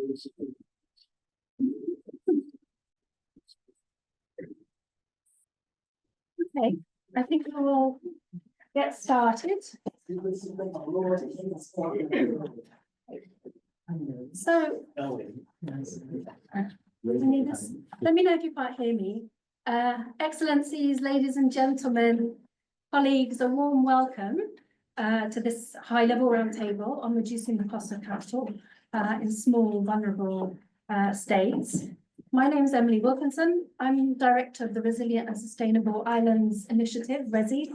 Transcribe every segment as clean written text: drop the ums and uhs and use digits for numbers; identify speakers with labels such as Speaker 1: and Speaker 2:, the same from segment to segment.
Speaker 1: Okay, I think we will get started. So, let me know if you can't hear me. Excellencies, ladies and gentlemen, colleagues, a warm welcome to this high-level roundtable on reducing the cost of capital in small, vulnerable states. My name is Emily Wilkinson. I'm Director of the Resilient and Sustainable Islands Initiative, RESI,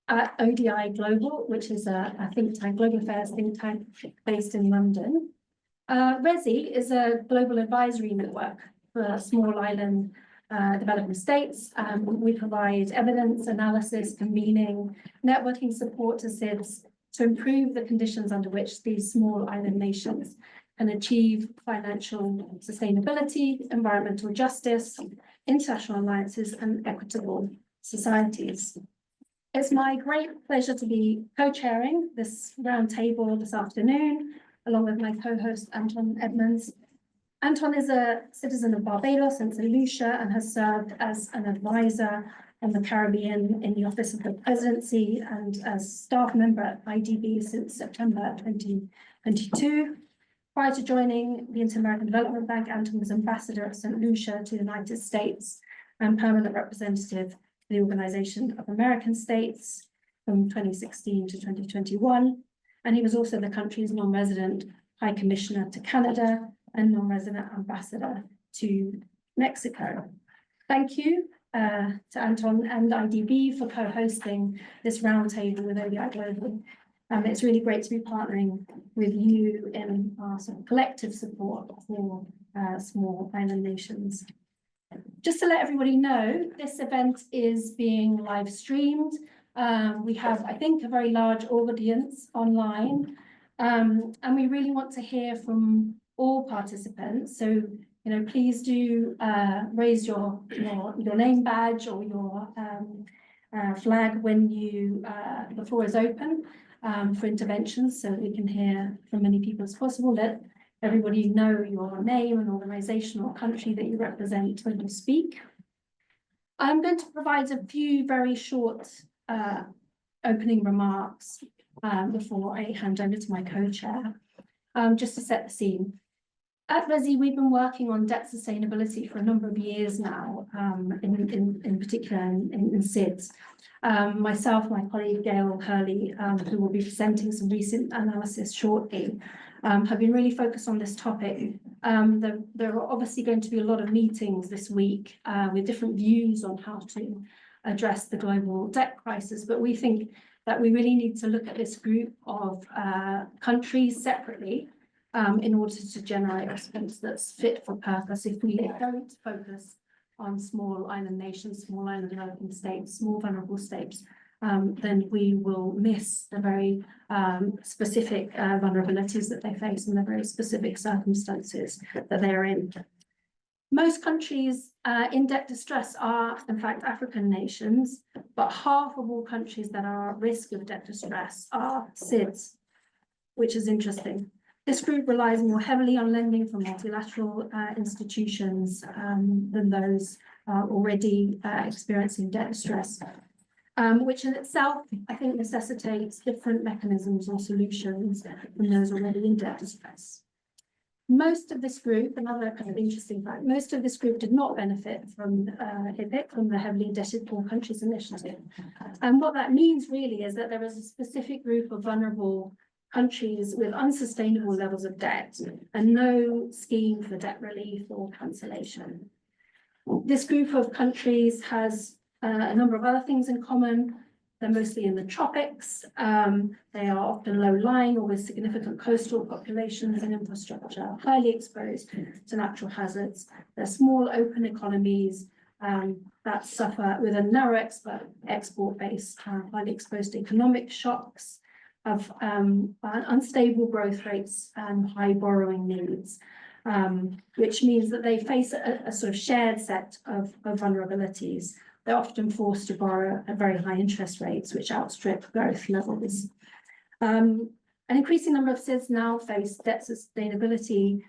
Speaker 1: at ODI Global, which is a think tank, global affairs think tank based in London. RESI is a global advisory network for small island developing states. We provide evidence, analysis, convening, networking support to SIDS to improve the conditions under which these small island nations can achieve financial sustainability, environmental justice, international alliances, and equitable societies. It's my great pleasure to be co-chairing this roundtable this afternoon, along with my co-host, Anton Edmonds. Anton is a citizen of Barbados and St. Lucia and has served as an advisor on the Caribbean in the Office of the Presidency and as staff member at IDB since September 2022. Prior to joining the Inter-American Development Bank, Anton was ambassador at St. Lucia to the United States and permanent representative to the Organization of American States from 2016 to 2021. And he was also the country's non-resident High Commissioner to Canada and non-resident ambassador to Mexico. Thank you to Anton and IDB for co-hosting this roundtable with ODI Global. It's really great to be partnering with you in our sort of collective support for small island nations. Just to let everybody know, this event is being live streamed. We have, I think, a very large audience online, and we really want to hear from all participants. So, please do raise your name badge or your flag when the floor is open. For interventions, so we can hear from many people as possible. Let everybody know your name and organization or country that you represent when you speak. I'm going to provide a few very short opening remarks before I hand over to my co-chair, just to set the scene. At RESI, we've been working on debt sustainability for a number of years now, in particular in SIDS. Myself, my colleague Gail Hurley, who will be presenting some recent analysis shortly, have been really focused on this topic. There are obviously going to be a lot of meetings this week with different views on how to address the global debt crisis, but we think that we really need to look at this group of countries separately in order to generate a response that's fit for purpose. If we don't focus on small island nations, small island developing states, small vulnerable states, then we will miss the very specific vulnerabilities that they face and the very specific circumstances that they are in. Most countries in debt distress are, in fact, African nations, but half of all countries that are at risk of debt distress are SIDS, which is interesting. This group relies more heavily on lending from multilateral institutions than those already experiencing debt distress, which in itself, I think, necessitates different mechanisms or solutions from those already in debt distress. Most of this group, another kind of interesting fact, most of this group did not benefit from HIPC, from the Heavily Indebted Poor Countries Initiative. And what that means really is that there is a specific group of vulnerable countries with unsustainable levels of debt and no scheme for debt relief or cancellation. This group of countries has a number of other things in common. They're mostly in the tropics. They are often low-lying or with significant coastal populations and infrastructure, highly exposed to natural hazards. They're small, open economies that suffer with a narrow export base, highly exposed to economic shocks, of unstable growth rates and high borrowing needs, which means that they face a sort of shared set of vulnerabilities. They're often forced to borrow at very high interest rates, which outstrip growth levels. An increasing number of SIDS now face debt sustainability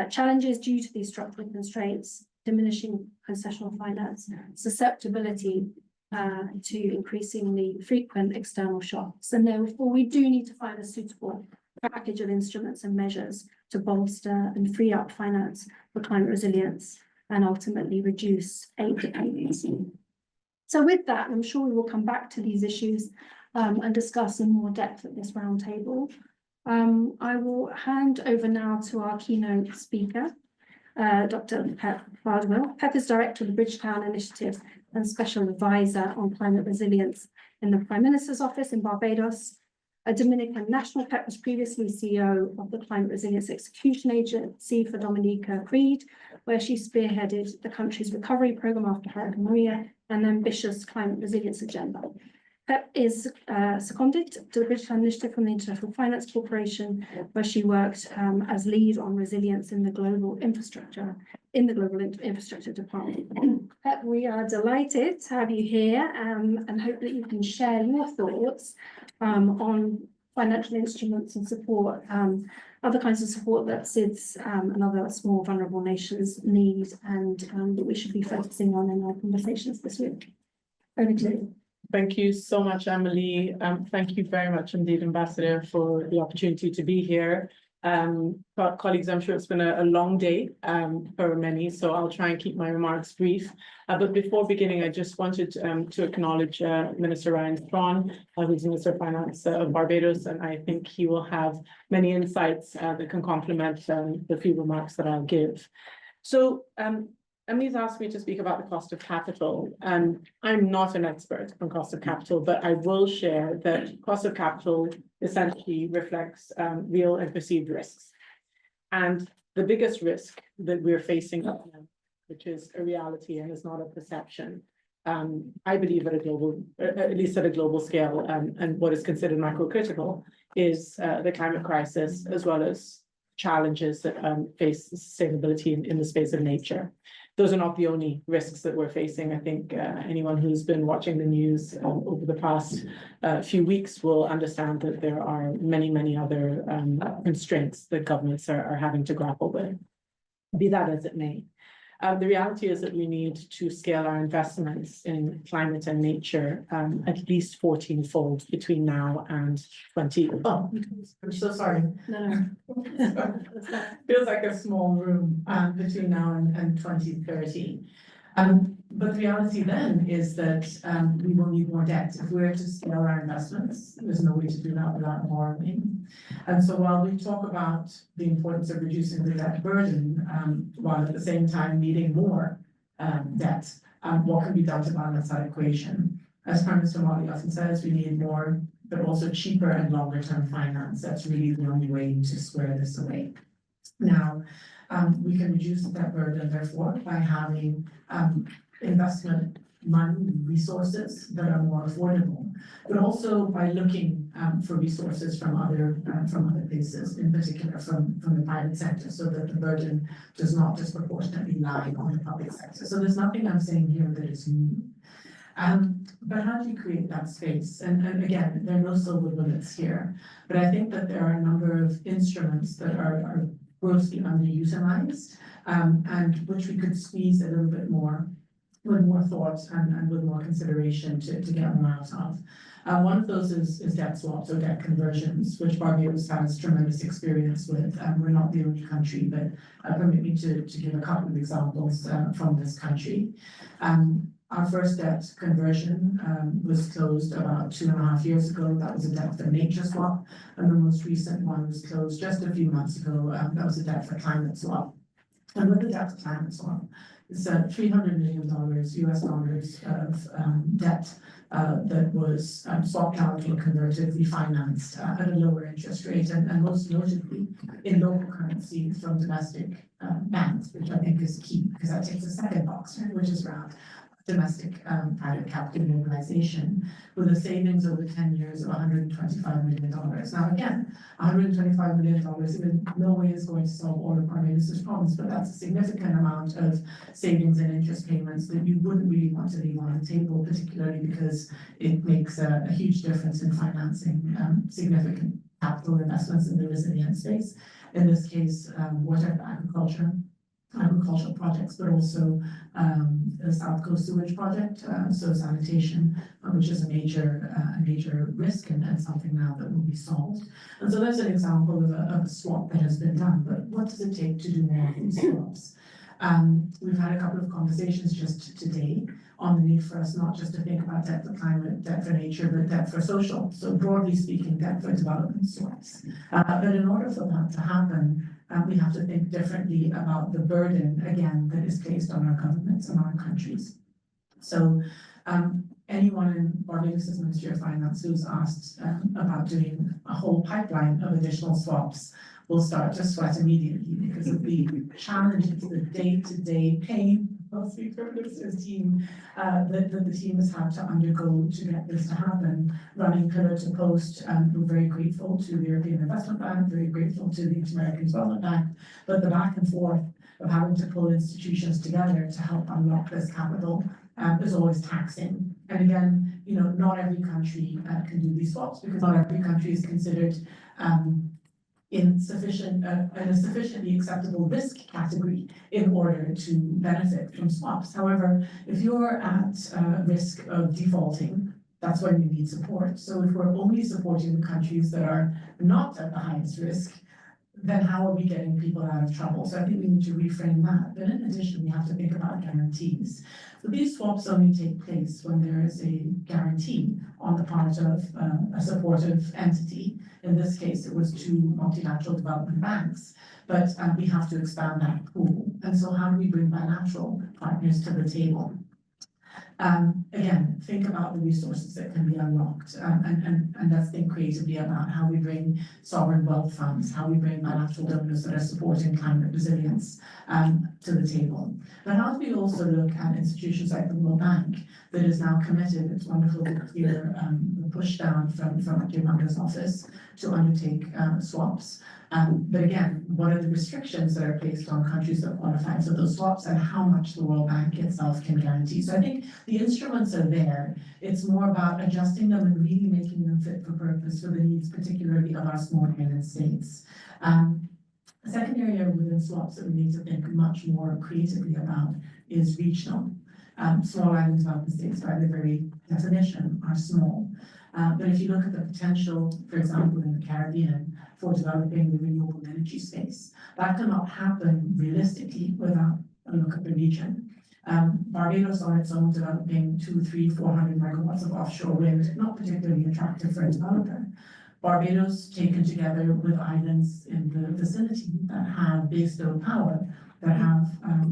Speaker 1: challenges due to these structural constraints, diminishing concessional finance, susceptibility to increasingly frequent external shocks. And therefore, we do need to find a suitable package of instruments and measures to bolster and free up finance for climate resilience and ultimately reduce aid dependency. So with that, I'm sure we will come back to these issues and discuss in more depth at this roundtable. I will hand over now to our keynote speaker, Dr. Pep Bardwell. Pep is Director of the Bridgetown Initiative and Special Advisor on Climate Resilience in the Prime Minister's Office in Barbados. A Dominican national, Pep was previously CEO of the Climate Resilience Execution Agency for Dominica Creed, where she spearheaded the country's recovery program after Hurricane Maria and ambitious climate resilience agenda. Pep is seconded to the Bridgetown Initiative from the International Finance Corporation, where she worked as lead on resilience in the global infrastructure department. Pep, we are delighted to have you here and hope that you can share your thoughts on financial instruments and support, other kinds of support that SIDS and other small vulnerable nations need and that we should be focusing on in our conversations this week. Over to you.
Speaker 2: Thank you so much, Emily. Thank you very much indeed, Ambassador, for the opportunity to be here. Colleagues, I'm sure it's been a long day for many, so I'll try and keep my remarks brief. But before beginning, I just wanted to acknowledge Minister Ryan Strawn, who's Minister of Finance of Barbados, and I think he will have many insights that can complement the few remarks that I'll give. So Emily's asked me to speak about the cost of capital, and I'm not an expert on cost of capital, but I will share that cost of capital essentially reflects real and perceived risks. And the biggest risk that we're facing, which is a reality and is not a perception, I believe at least at a global scale, and what is considered macro-critical, is the climate crisis, as well as challenges that face sustainability in the space of nature. Those are not the only risks that we're facing. I think anyone who's been watching the news over the past few weeks will understand that there are many, many other constraints that governments are having to grapple with, be that as it may. The reality is that we need to scale our investments in climate and nature at least 14-fold between now and 20. Oh, I'm so sorry.
Speaker 1: No.
Speaker 2: Feels like a small room between now and 2030. But the reality then is that we will need more debt. If we're to scale our investments, there's no way to do that without borrowing. And so while we talk about the importance of reducing the debt burden, while at the same time needing more debt, what can be done to balance that equation? As Prime Minister Mottley often says, we need more, but also cheaper and longer term finance. That's really the only way to square this away. Now, we can reduce that burden, therefore, by having investment money, resources that are more affordable, but also by looking for resources from other places, in particular from the private sector, so that the burden does not disproportionately lie on the public sector. So there's nothing I'm saying here that is new. But how do you create that space? And again, there are no silver bullets here, but I think that there are a number of instruments that are grossly underutilized, and which we could squeeze a little bit more with more thought and with more consideration to get more out of. One of those is debt swaps or debt conversions, which Barbados has tremendous experience with. We're not the only country, but permit me to give a couple of examples from this country. Our first debt conversion was closed about 2.5 years ago. That was a debt for nature swap. And the most recent one was closed just a few months ago. That was a debt for climate swap. And with the debt for climate swap, it's $300 million US dollars of debt that was swapped out or converted, refinanced at a lower interest rate, and most notably in local currency from domestic banks, which I think is key, because that takes a second box, right, which is around domestic private capital mobilization, with a savings over 10 years of $125 million. Now, again, $125 million in no way is going to solve all of Barbados' problems, but that's a significant amount of savings and interest payments that you wouldn't really want to leave on the table, particularly because it makes a huge difference in financing significant capital investments in the resilience space. in this case, water agricultural projects, but also the South Coast Sewage Project, so sanitation, which is a major risk and something now that will be solved. And so there's an example of a swap that has been done, but what does it take to do more of these swaps? We've had a couple of conversations just today on the need for us not just to think about debt for climate, debt for nature, but debt for social. So broadly speaking, debt for development swaps. But in order for that to happen, we have to think differently about the burden, again, that is placed on our governments and our countries. So anyone in Barbados' Ministry of Finance who's asked about doing a whole pipeline of additional swaps will start to sweat immediately because of the challenges, the day-to-day pain of Speaker Minister's team that the team has had to undergo to get this to happen, running pillar to post. We're very grateful to the European Investment Bank, very grateful to the Inter-American Development Bank, but the back and forth of having to pull institutions together to help unlock this capital is always taxing. And again, you know, not every country can do these swaps because not every country is considered in a sufficiently acceptable risk category in order to benefit from swaps. However, if you're at risk of defaulting, that's when you need support. So if we're only supporting the countries that are not at the highest risk, then how are we getting people out of trouble? So I think we need to reframe that. But in addition, we have to think about guarantees. So these swaps only take place when there is a guarantee on the part of a supportive entity. In this case, it was two multilateral development banks, but we have to expand that pool. And so how do we bring bilateral partners to the table? Again, think about the resources that can be unlocked, and let's think creatively about how we bring sovereign wealth funds, how we bring bilateral donors that are supporting climate resilience to the table. But how do we also look at institutions like the World Bank that is now committed? It's wonderful to hear the push down from Yamanga's office to undertake swaps. But again, what are the restrictions that are placed on countries that qualify for those swaps and how much the World Bank itself can guarantee? So I think the instruments are there. It's more about adjusting them and really making them fit for purpose for the needs, particularly of our small island states. A second area within swaps that we need to think much more creatively about is regional. Small island development states, by their very definition, are small. But if you look at the potential, for example, in the Caribbean, for developing the renewable energy space, that cannot happen realistically without a look at the region. Barbados on its own developing 200, 300, 400 megawatts of offshore wind, not particularly attractive for a developer. Barbados taken together with islands in the vicinity that have baseload power, that have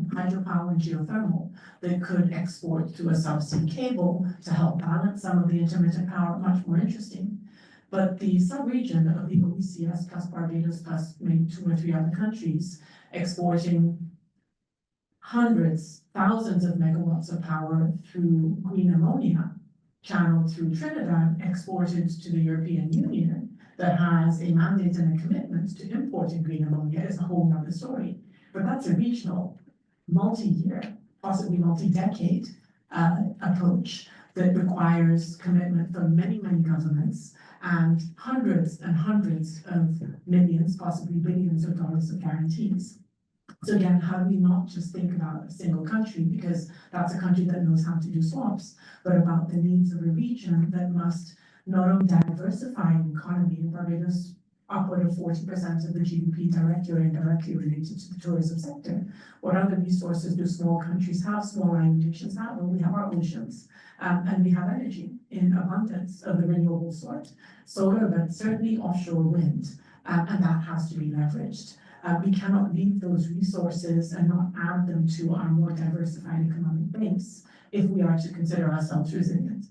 Speaker 2: hydropower and geothermal, that could export to a subsea cable to help balance some of the intermittent power, much more interesting. But the sub-region of the OECS plus Barbados plus maybe 2 or 3 other countries exporting hundreds, thousands of megawatts of power through green ammonia, channeled through Trinidad, exported to the European Union, that has a mandate and a commitment to importing green ammonia is a whole nother story. But that's a regional, multi-year, possibly multi-decade approach that requires commitment from many, many governments and hundreds of millions, possibly billions of dollars of guarantees. So again, how do we not just think about a single country, because that's a country that knows how to do swaps, but about the needs of a region that must not only diversify an economy. In Barbados, upward of 40% of the GDP directly or indirectly related to the tourism sector. What other resources do small countries have, small island nations have? Well, we have our oceans, and we have energy in abundance of the renewable sort, solar, but certainly offshore wind, and that has to be leveraged. We cannot leave those resources and not add them to our more diversified economic base if we are to consider ourselves resilient.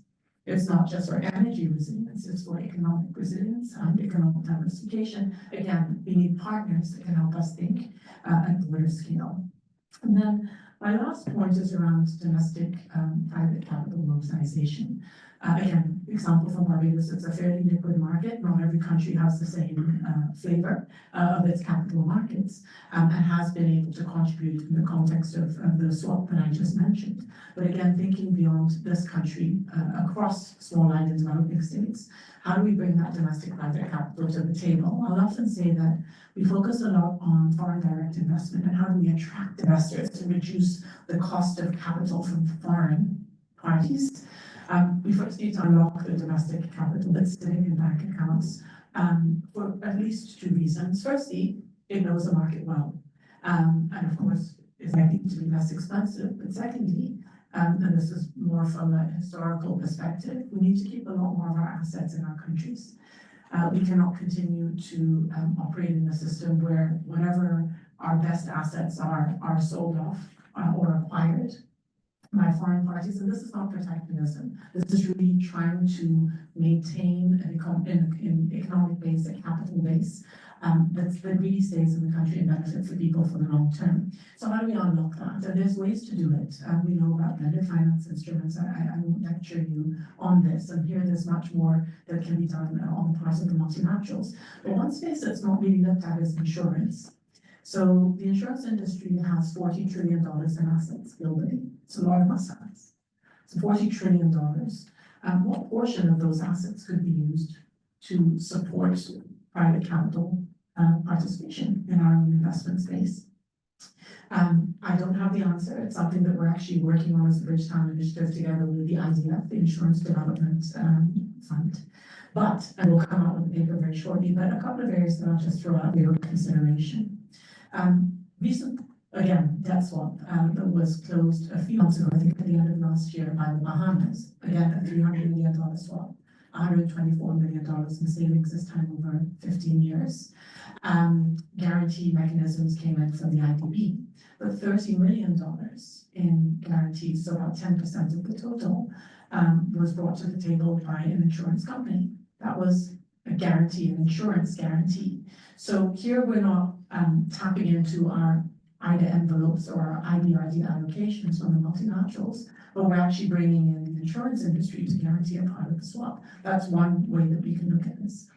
Speaker 2: It's not just for energy resilience, it's for economic resilience and economic diversification. Again, we need partners that can help us think at broader scale. And then my last point is around domestic private capital mobilization. Again, example from Barbados, it's a fairly liquid market. Not every country has the same flavor of its capital markets, and has been able to contribute in the context of the swap that I just mentioned. But again, thinking beyond this country, across small island developing states, how do we bring that domestic private capital to the table? I'll often say that we focus a lot on foreign direct investment and how do we attract investors to reduce the cost of capital from foreign parties. We first need to unlock the domestic capital that's sitting in bank accounts for at least two reasons. Firstly, it knows the market well, and of course is likely to be less expensive. But secondly, and this is more from a historical perspective, we need to keep a lot more of our assets in our countries. We cannot continue to operate in a system where whatever our best assets are sold off or acquired by foreign parties. And this is not protectionism. This is really trying to maintain an economic base, a capital base that really stays in the country and benefits the people for the long term. So how do we unlock that? And there's ways to do it. We know about blended finance instruments. I won't lecture you on this. And here there's much more that can be done on the part of the multinationals. But one space that's not really looked at is insurance. So the insurance industry has $40 trillion in assets globally. It's a lot of assets. So $40 trillion. What portion of those assets could be used to support private capital participation in our own investment space? I don't have the answer. It's something that we're actually working on as the Bridgetown Initiative together with the IDF, the Insurance Development Fund. But, and we'll come out with a paper very shortly, but a couple of areas that I'll just throw out for your consideration. Recent, again, debt swap that was closed a few months ago, I think at the end of last year by the Bahamas. Again, a $300 million swap, $124 million in savings this time over 15 years. Guarantee mechanisms came in from the IDB, but $30 million in guarantees, so about 10% of the total, was brought to the table by an insurance company. That was a guarantee, an insurance guarantee. So here we're not tapping into our IDA envelopes or our IBRD allocations from the multinationals, but we're actually bringing in the insurance industry to guarantee a part of the swap. That's one way that we can look at this.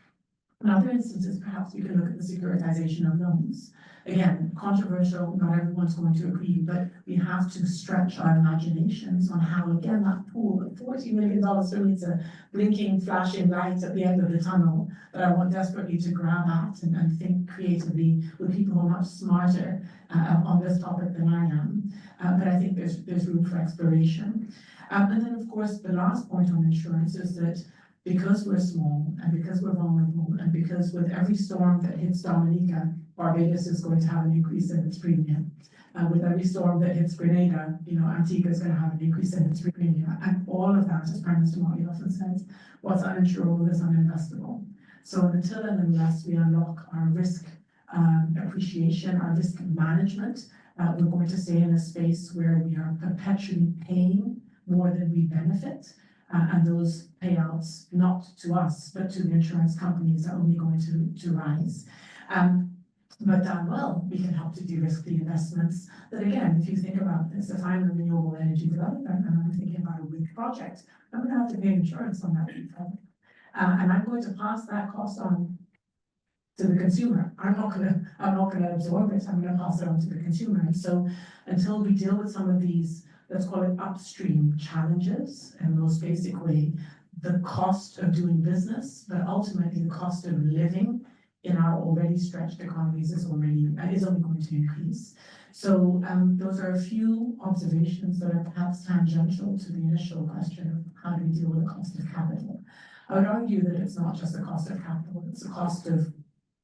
Speaker 2: In other instances, perhaps we can look at the securitization of loans. Again, controversial, not everyone's going to agree, but we have to stretch our imaginations on how, again, that pool of $40 million for me is a blinking, flashing light at the end of the tunnel that I want desperately to grab at and think creatively with people who are much smarter on this topic than I am. But I think there's room for exploration. And then, of course, the last point on insurance is that because we're small and because we're vulnerable and because with every storm that hits Dominica, Barbados is going to have an increase in its premium. With every storm that hits Grenada, Antigua is going to have an increase in its premium. And all of that, as Prime Minister Mottley often says, what's uninsurable is uninvestable. So until and unless we unlock our risk appreciation, our risk management, we're going to stay in a space where we are perpetually paying more than we benefit. And those payouts, not to us, but to the insurance companies, are only going to rise. But done well, we can help to de-risk the investments. That again, if you think about this, if I'm a renewable energy developer and I'm thinking about a wind project, I'm going to have to pay insurance on that wind project. And I'm going to pass that cost on to the consumer. I'm not going to absorb it. I'm going to pass it on to the consumer. And so until we deal with some of these, let's call it upstream challenges in the most basic way, the cost of doing business, but ultimately the cost of living in our already stretched economies is only going to increase. So those are a few observations that are perhaps tangential to the initial question of how do we deal with the cost of capital. I would argue that it's not just the cost of capital, it's the cost of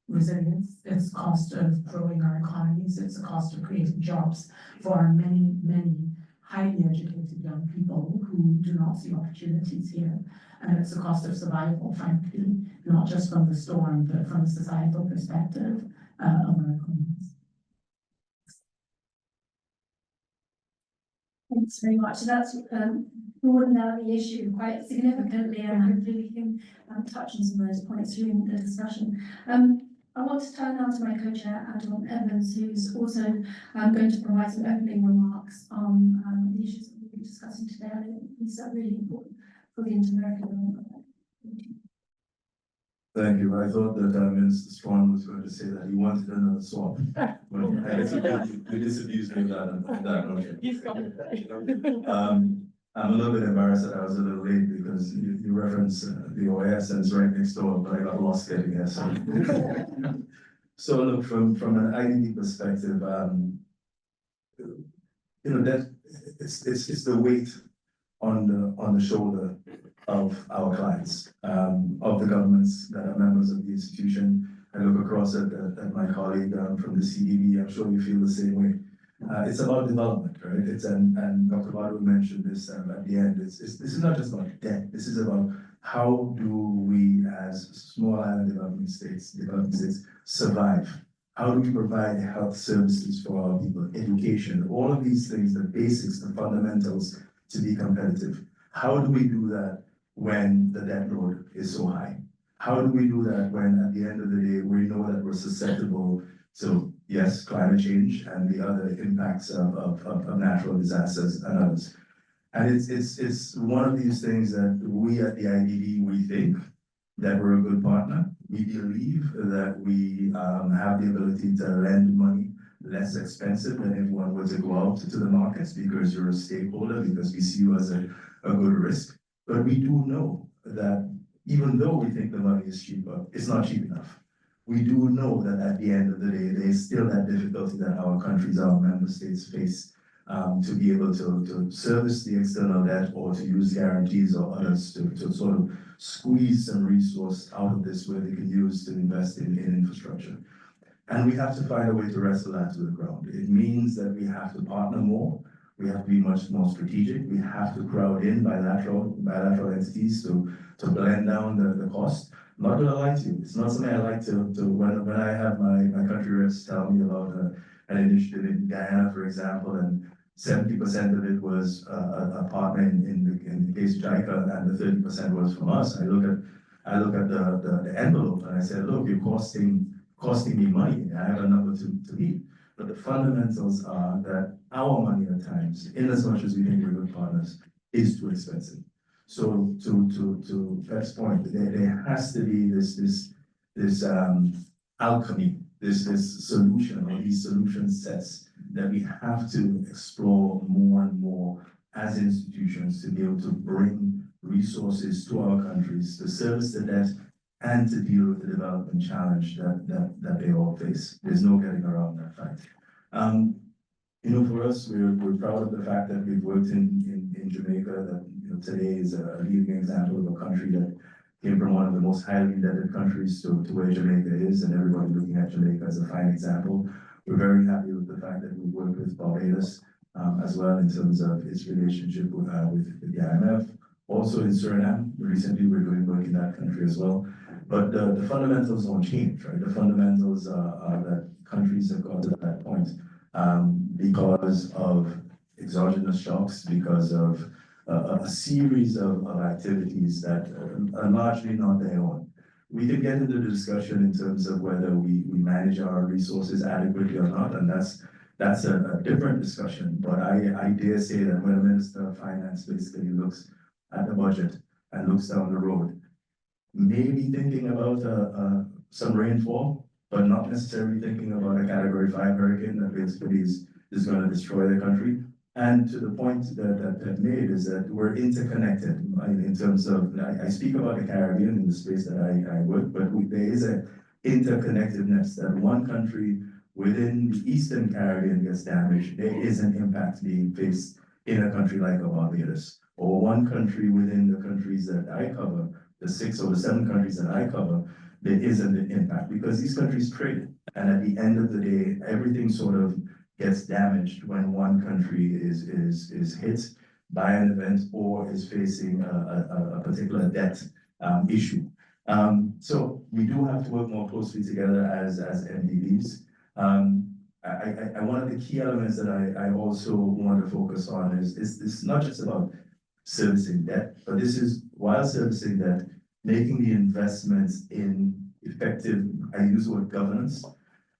Speaker 2: resilience, it's the cost of growing our economies, it's the cost of creating jobs for our many, many highly educated young people who do not see opportunities here. And it's the cost of survival, frankly, not just from the storm, but from a societal perspective of our economies.
Speaker 1: Thanks very much. So that's broadened out the issue quite significantly, and hopefully we can touch on some of those points during the discussion. I want to turn now to my co-chair, Adam Evans, who's also going to provide some opening remarks on the issues that we'll be discussing today. I think these are really important for the Inter-American.
Speaker 3: Thank you. I thought that Minister Strong was going to say that he wanted another swap. But I guess you disabused me of that notion.
Speaker 2: He's coming.
Speaker 3: I'm a little bit embarrassed that I was a little late because you referenced the OAS and it's right next door, but I got lost getting there. So, so look, from an IDB perspective, that it's the weight on the shoulder of our clients, of the governments that are members of the institution. I look across at my colleague from the CDB. I'm sure you feel the same way. It's about development, right? And Dr. Badu mentioned this at the end. This is not just about debt. This is about how do we, as small island developing states, survive? How do we provide health services for our people, education, all of these things, the basics, the fundamentals to be competitive? How do we do that when the debt load is so high? How do we do that when at the end of the day, we know that we're susceptible to, yes, climate change and the other impacts of natural disasters and others? And it's one of these things that we at the IDB, we think that we're a good partner. We believe that we have the ability to lend money less expensive than if one were to go out to the markets because you're a stakeholder, because we see you as a good risk. But we do know that even though we think the money is cheaper, it's not cheap enough. We do know that at the end of the day, there is still that difficulty that our countries, our member states face to be able to service the external debt or to use guarantees or others to sort of squeeze some resource out of this where they can use to invest in infrastructure. And we have to find a way to wrestle that to the ground. It means that we have to partner more. We have to be much more strategic. We have to crowd in bilateral entities to blend down the cost. Not gonna lie to you, it's not something I like to when I have my country reps tell me about an initiative in Guyana, for example, and 70% of it was a partner in the case of JICA, and the 30% was from us. I look at the envelope and I said, look, you're costing me money. I have a number to meet. But the fundamentals are that our money at times, in as much as we think we're good partners, is too expensive. So to Pep's point, there has to be this alchemy, this solution or these solution sets that we have to explore more and more as institutions to be able to bring resources to our countries to service the debt and to deal with the development challenge that they all face. There's no getting around that fact. For us, we're proud of the fact that we've worked in Jamaica, that today is a leading example of a country that came from one of the most highly indebted countries to where Jamaica is, and everybody looking at Jamaica as a fine example. We're very happy with the fact that we've worked with Barbados as well in terms of its relationship with the IMF. Also in Suriname, recently we're doing work in that country as well. But the fundamentals don't change, right? The fundamentals are that countries have got to that point because of exogenous shocks, because of a series of activities that are largely not their own. We can get into the discussion in terms of whether we manage our resources adequately or not, and that's a different discussion. But I dare say that when a Minister of Finance basically looks at the budget and looks down the road, maybe thinking about some rainfall, but not necessarily thinking about a Category 5 hurricane that basically is going to destroy the country. And to the point that made is that we're interconnected in terms of, I speak about the Caribbean in the space that I work, but there is a interconnectedness that one country within the Eastern Caribbean gets damaged, there is an impact being faced in a country like Barbados, or one country within the countries that I cover, the 6 or the 7 countries that I cover, there is an impact because these countries trade. And at the end of the day, everything sort of gets damaged when one country is hit by an event or is facing a particular debt issue. So we do have to work more closely together as MDBs. One of the key elements that I also want to focus on is not just about servicing debt, but this is, while servicing debt, making the investments in effective, I use the word governance,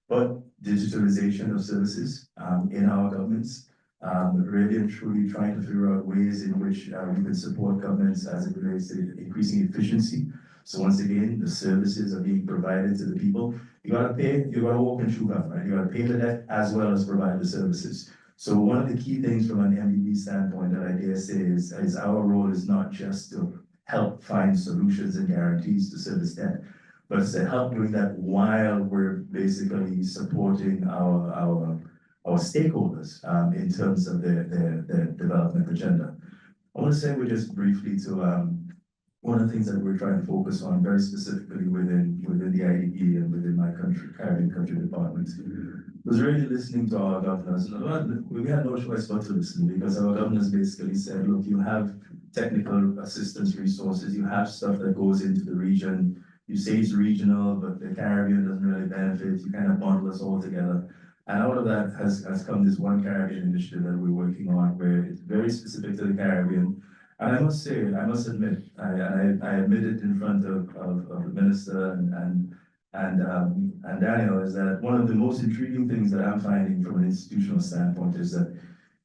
Speaker 3: but digitalization of services in our governments, really and truly trying to figure out ways in which we can support governments as it relates to increasing efficiency. So once again, the services are being provided to the people. You gotta pay, you gotta walk and chew gum, right? You gotta pay the debt as well as provide the services. So one of the key things from an MDB standpoint that I dare say is our role is not just to help find solutions and guarantees to service debt, but it's to help doing that while we're basically supporting our stakeholders in terms of their development agenda. I want to say just briefly to one of the things that we're trying to focus on very specifically within the IDB and within my Caribbean country department was really listening to our governors. And we had no choice but to listen, because our governors basically said, look, you have technical assistance resources, you have stuff that goes into the region. You say it's regional, but the Caribbean doesn't really benefit. You kind of bundle us all together. And out of that has come this One Caribbean initiative that we're working on, where it's very specific to the Caribbean. And I must say, I must admit, I admit it in front of the minister and Daniel, is that one of the most intriguing things that I'm finding from an institutional standpoint is that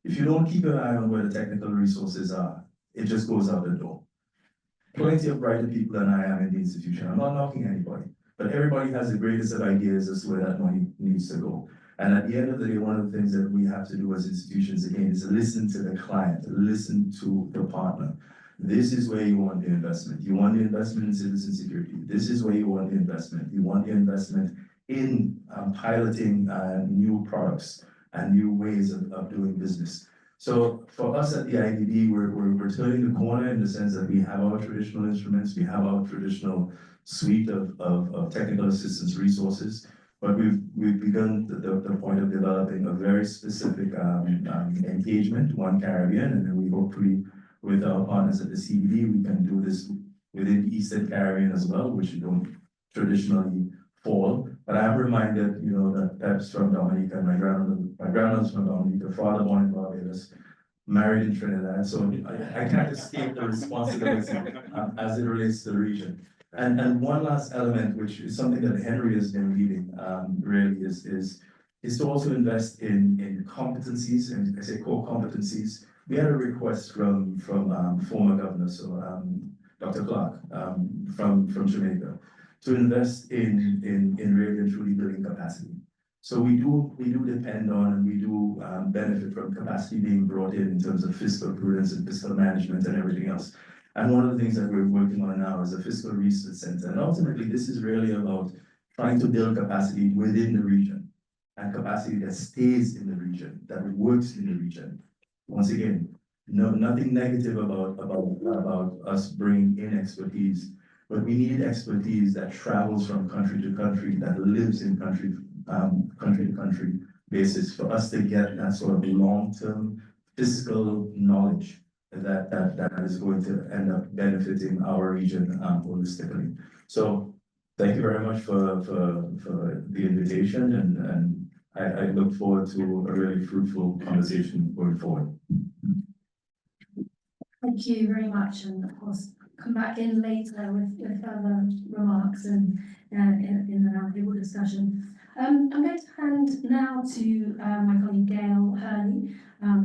Speaker 3: if you don't keep an eye on where the technical resources are, it just goes out the door. Plenty of brighter people than I am in the institution. I'm not knocking anybody, but everybody has the greatest of ideas as to where that money needs to go. And at the end of the day, one of the things that we have to do as institutions, again, is listen to the client, listen to the partner. This is where you want the investment. You want the investment in citizen security. This is where you want the investment. You want the investment in piloting new products and new ways of doing business. So for us at the IDB, we're turning the corner in the sense that we have our traditional instruments, we have our traditional suite of technical assistance resources, but we've begun the point of developing a very specific engagement, One Caribbean, and then we hopefully, with our partners at the CBD, we can do this within the Eastern Caribbean as well, which don't traditionally fall. But I'm reminded, you know, that Pep's from Dominica, my grandmother's from Dominica, father born in Barbados, married in Trinidad, so I can't escape the responsibility as it relates to the region. And one last element, which is something that Henry has been leading, really is to also invest in competencies, and I say core competencies. We had a request from former governor, so Dr. Clark from Jamaica, to invest in really and truly building capacity. So we do depend on, and we do benefit from capacity being brought in terms of fiscal prudence and fiscal management and everything else. And one of the things that we're working on now is a fiscal research center. And ultimately, this is really about trying to build capacity within the region, and capacity that stays in the region, that works in the region. Once again, nothing negative about us bringing in expertise, but we need expertise that travels from country to country, that lives in country to country basis, for us to get that sort of long-term fiscal knowledge that is going to end up benefiting our region holistically. So thank you very much for the invitation, and I look forward to a really fruitful conversation going forward.
Speaker 1: Thank you very much, and of course, come back in later with further remarks and in the roundtable discussion. I'm going to hand now to my colleague Gail Hurley,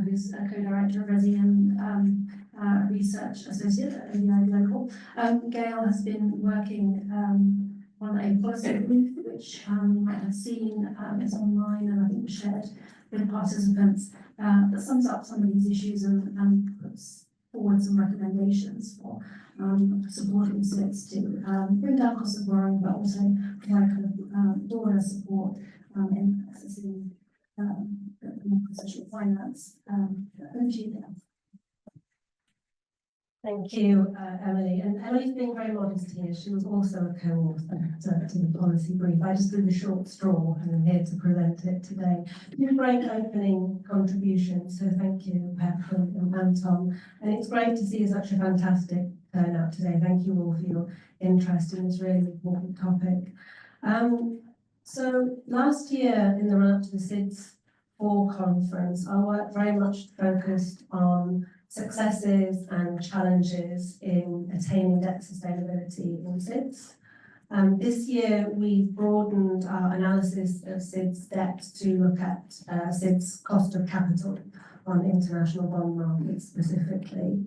Speaker 1: who's a co-director of Resium Research Associate at ADI Local. Gail has been working on a policy brief, which you might have seen, it's online and I think was shared with participants, that sums up some of these issues and puts forward some recommendations for supporting SIDS to bring down cost of borrowing, but also provide kind of broader support in accessing social finance. Over to you, Gail.
Speaker 4: Thank you, Emily. And Emily's being very modest here. She was also a co-author to the policy brief. I just did the short straw and I'm here to present it today. Two great opening contributions, so thank you, Pep and Tom. And it's great to see such a fantastic turnout today. Thank you all for your interest in this really important topic. So last year, in the run-up to the SIDS 4 conference, our work very much focused on successes and challenges in attaining debt sustainability in SIDS. This year, we've broadened our analysis of SIDS debt to look at SIDS cost of capital on international bond markets specifically.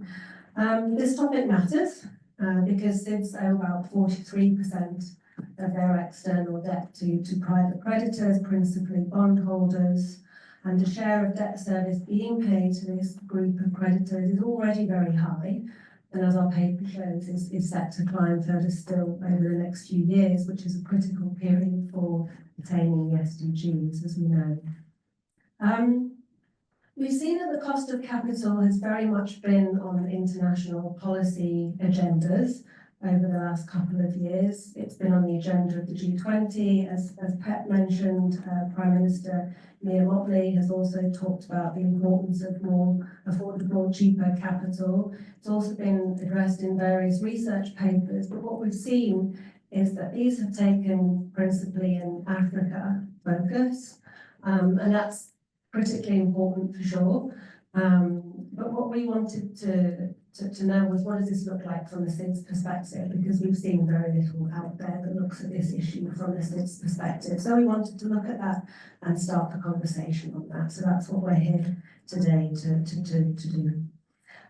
Speaker 4: This topic matters because SIDS owe about 43% of their external debt to private creditors, principally bondholders, and the share of debt service being paid to this group of creditors is already very high, and as our paper shows, is set to climb further still over the next few years, which is a critical period for attaining the SDGs, as we know. We've seen that the cost of capital has very much been on international policy agendas over the last couple of years. It's been on the agenda of the G20, as Pep mentioned. Prime Minister Mia Mottley has also talked about the importance of more affordable, cheaper capital. It's also been addressed in various research papers, but what we've seen is that these have taken principally in Africa focus, and that's critically important for sure. But what we wanted to know was, what does this look like from the SIDS perspective? Because we've seen very little out there that looks at this issue from the SIDS perspective. So we wanted to look at that and start the conversation on that. So that's what we're here today to do.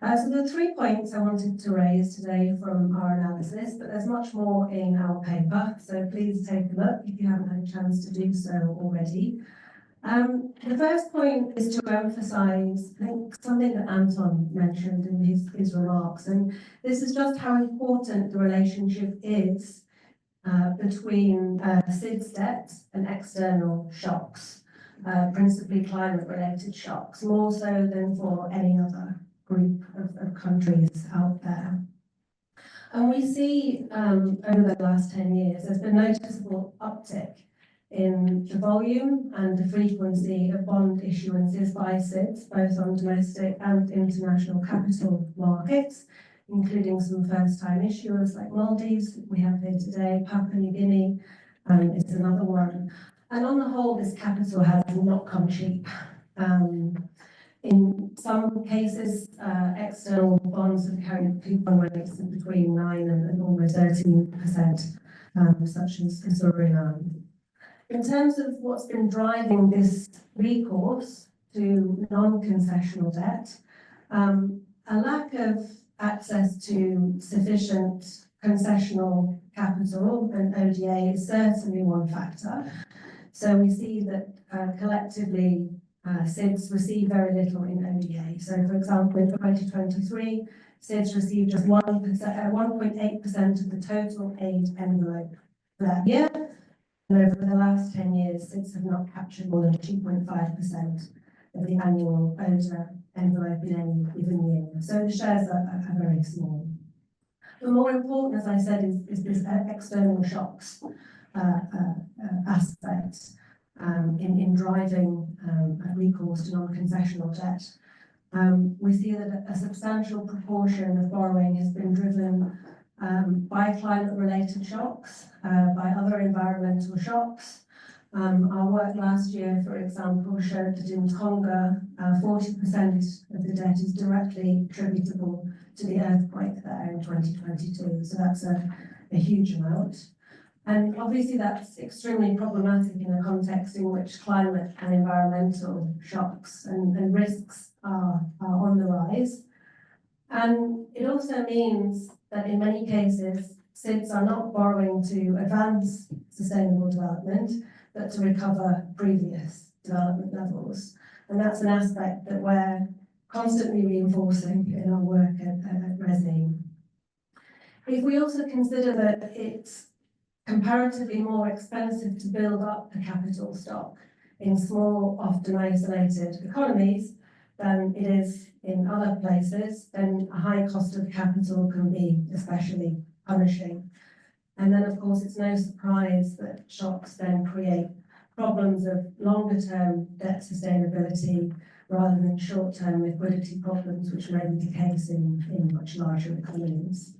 Speaker 4: So there are 3 points I wanted to raise today from our analysis, but there's much more in our paper. So please take a look if you haven't had a chance to do so already. The first point is to emphasise, I think, something that Anton mentioned in his remarks, and this is just how important the relationship is between SIDS debt and external shocks, principally climate-related shocks, more so than for any other group of countries out there. And we see over the last 10 years, there's been noticeable uptick in the volume and the frequency of bond issuances by SIDS, both on domestic and international capital markets, including some first-time issuers like Maldives, we have here today. Papua New Guinea is another one. And on the whole, this capital has not come cheap. In some cases, external bonds have carried coupon rates of between 9 and almost 13%, such as Suriname. In terms of what's been driving this recourse to non-concessional debt, a lack of access to sufficient concessional capital and ODA is certainly one factor. So we see that collectively SIDS receive very little in ODA. So for example, in 2023, SIDS received just 1.8% of the total aid envelope for that year. And over the last 10 years, SIDS have not captured more than 2.5% of the annual ODA envelope in any given year. So the shares are very small. But more important, as I said, is this external shocks aspect in driving recourse to non-concessional debt. We see that a substantial proportion of borrowing has been driven by climate-related shocks, by other environmental shocks. Our work last year, for example, showed that in Tonga, 40% of the debt is directly attributable to the earthquake there in 2022. So that's a huge amount. And obviously that's extremely problematic in a context in which climate and environmental shocks and risks are on the rise. And it also means that in many cases, SIDS are not borrowing to advance sustainable development, but to recover previous development levels. And that's an aspect that we're constantly reinforcing in our work at ResAIM. If we also consider that it's comparatively more expensive to build up a capital stock in small, often isolated economies than it is in other places, then a high cost of capital can be especially punishing. And then, of course, it's no surprise that shocks then create problems of longer-term debt sustainability rather than short-term liquidity problems, which may be the case in much larger economies.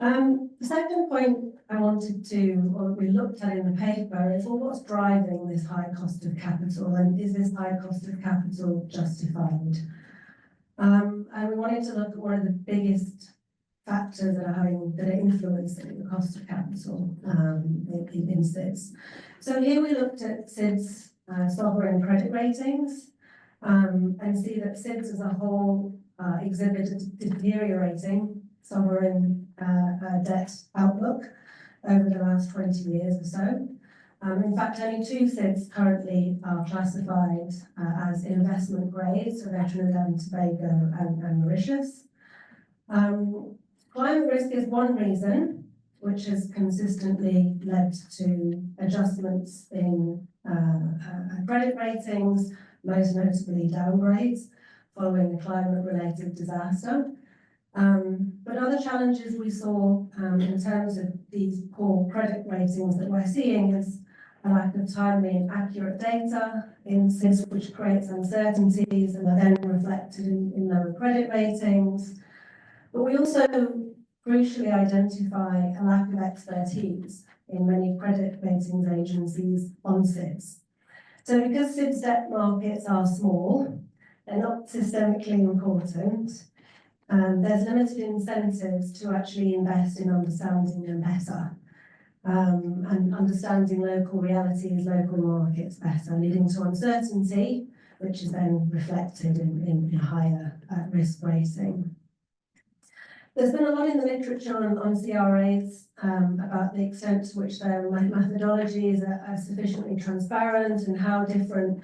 Speaker 4: The second point I wanted to, or we looked at in the paper, is, well, what's driving this high cost of capital, and is this high cost of capital justified? And we wanted to look at one of the biggest factors that are influencing the cost of capital in SIDS. So here we looked at SIDS sovereign credit ratings, and see that SIDS as a whole exhibited deteriorating sovereign debt outlook over the last 20 years or so. In fact, only 2 SIDS currently are classified as investment grade, so they're Trinidad and Tobago and Mauritius. Climate risk is one reason, which has consistently led to adjustments in credit ratings, most notably downgrades, following a climate-related disaster. But other challenges we saw in terms of these poor credit ratings that we're seeing is a lack of timely and accurate data in SIDS, which creates uncertainties and are then reflected in lower credit ratings. But we also crucially identify a lack of expertise in many credit ratings agencies on SIDS. So because SIDS debt markets are small, they're not systemically important, there's limited incentives to actually invest in understanding them better. And understanding local realities, local markets better, leading to uncertainty, which is then reflected in higher risk rating. There's been a lot in the literature on CRAs about the extent to which their methodologies are sufficiently transparent and how different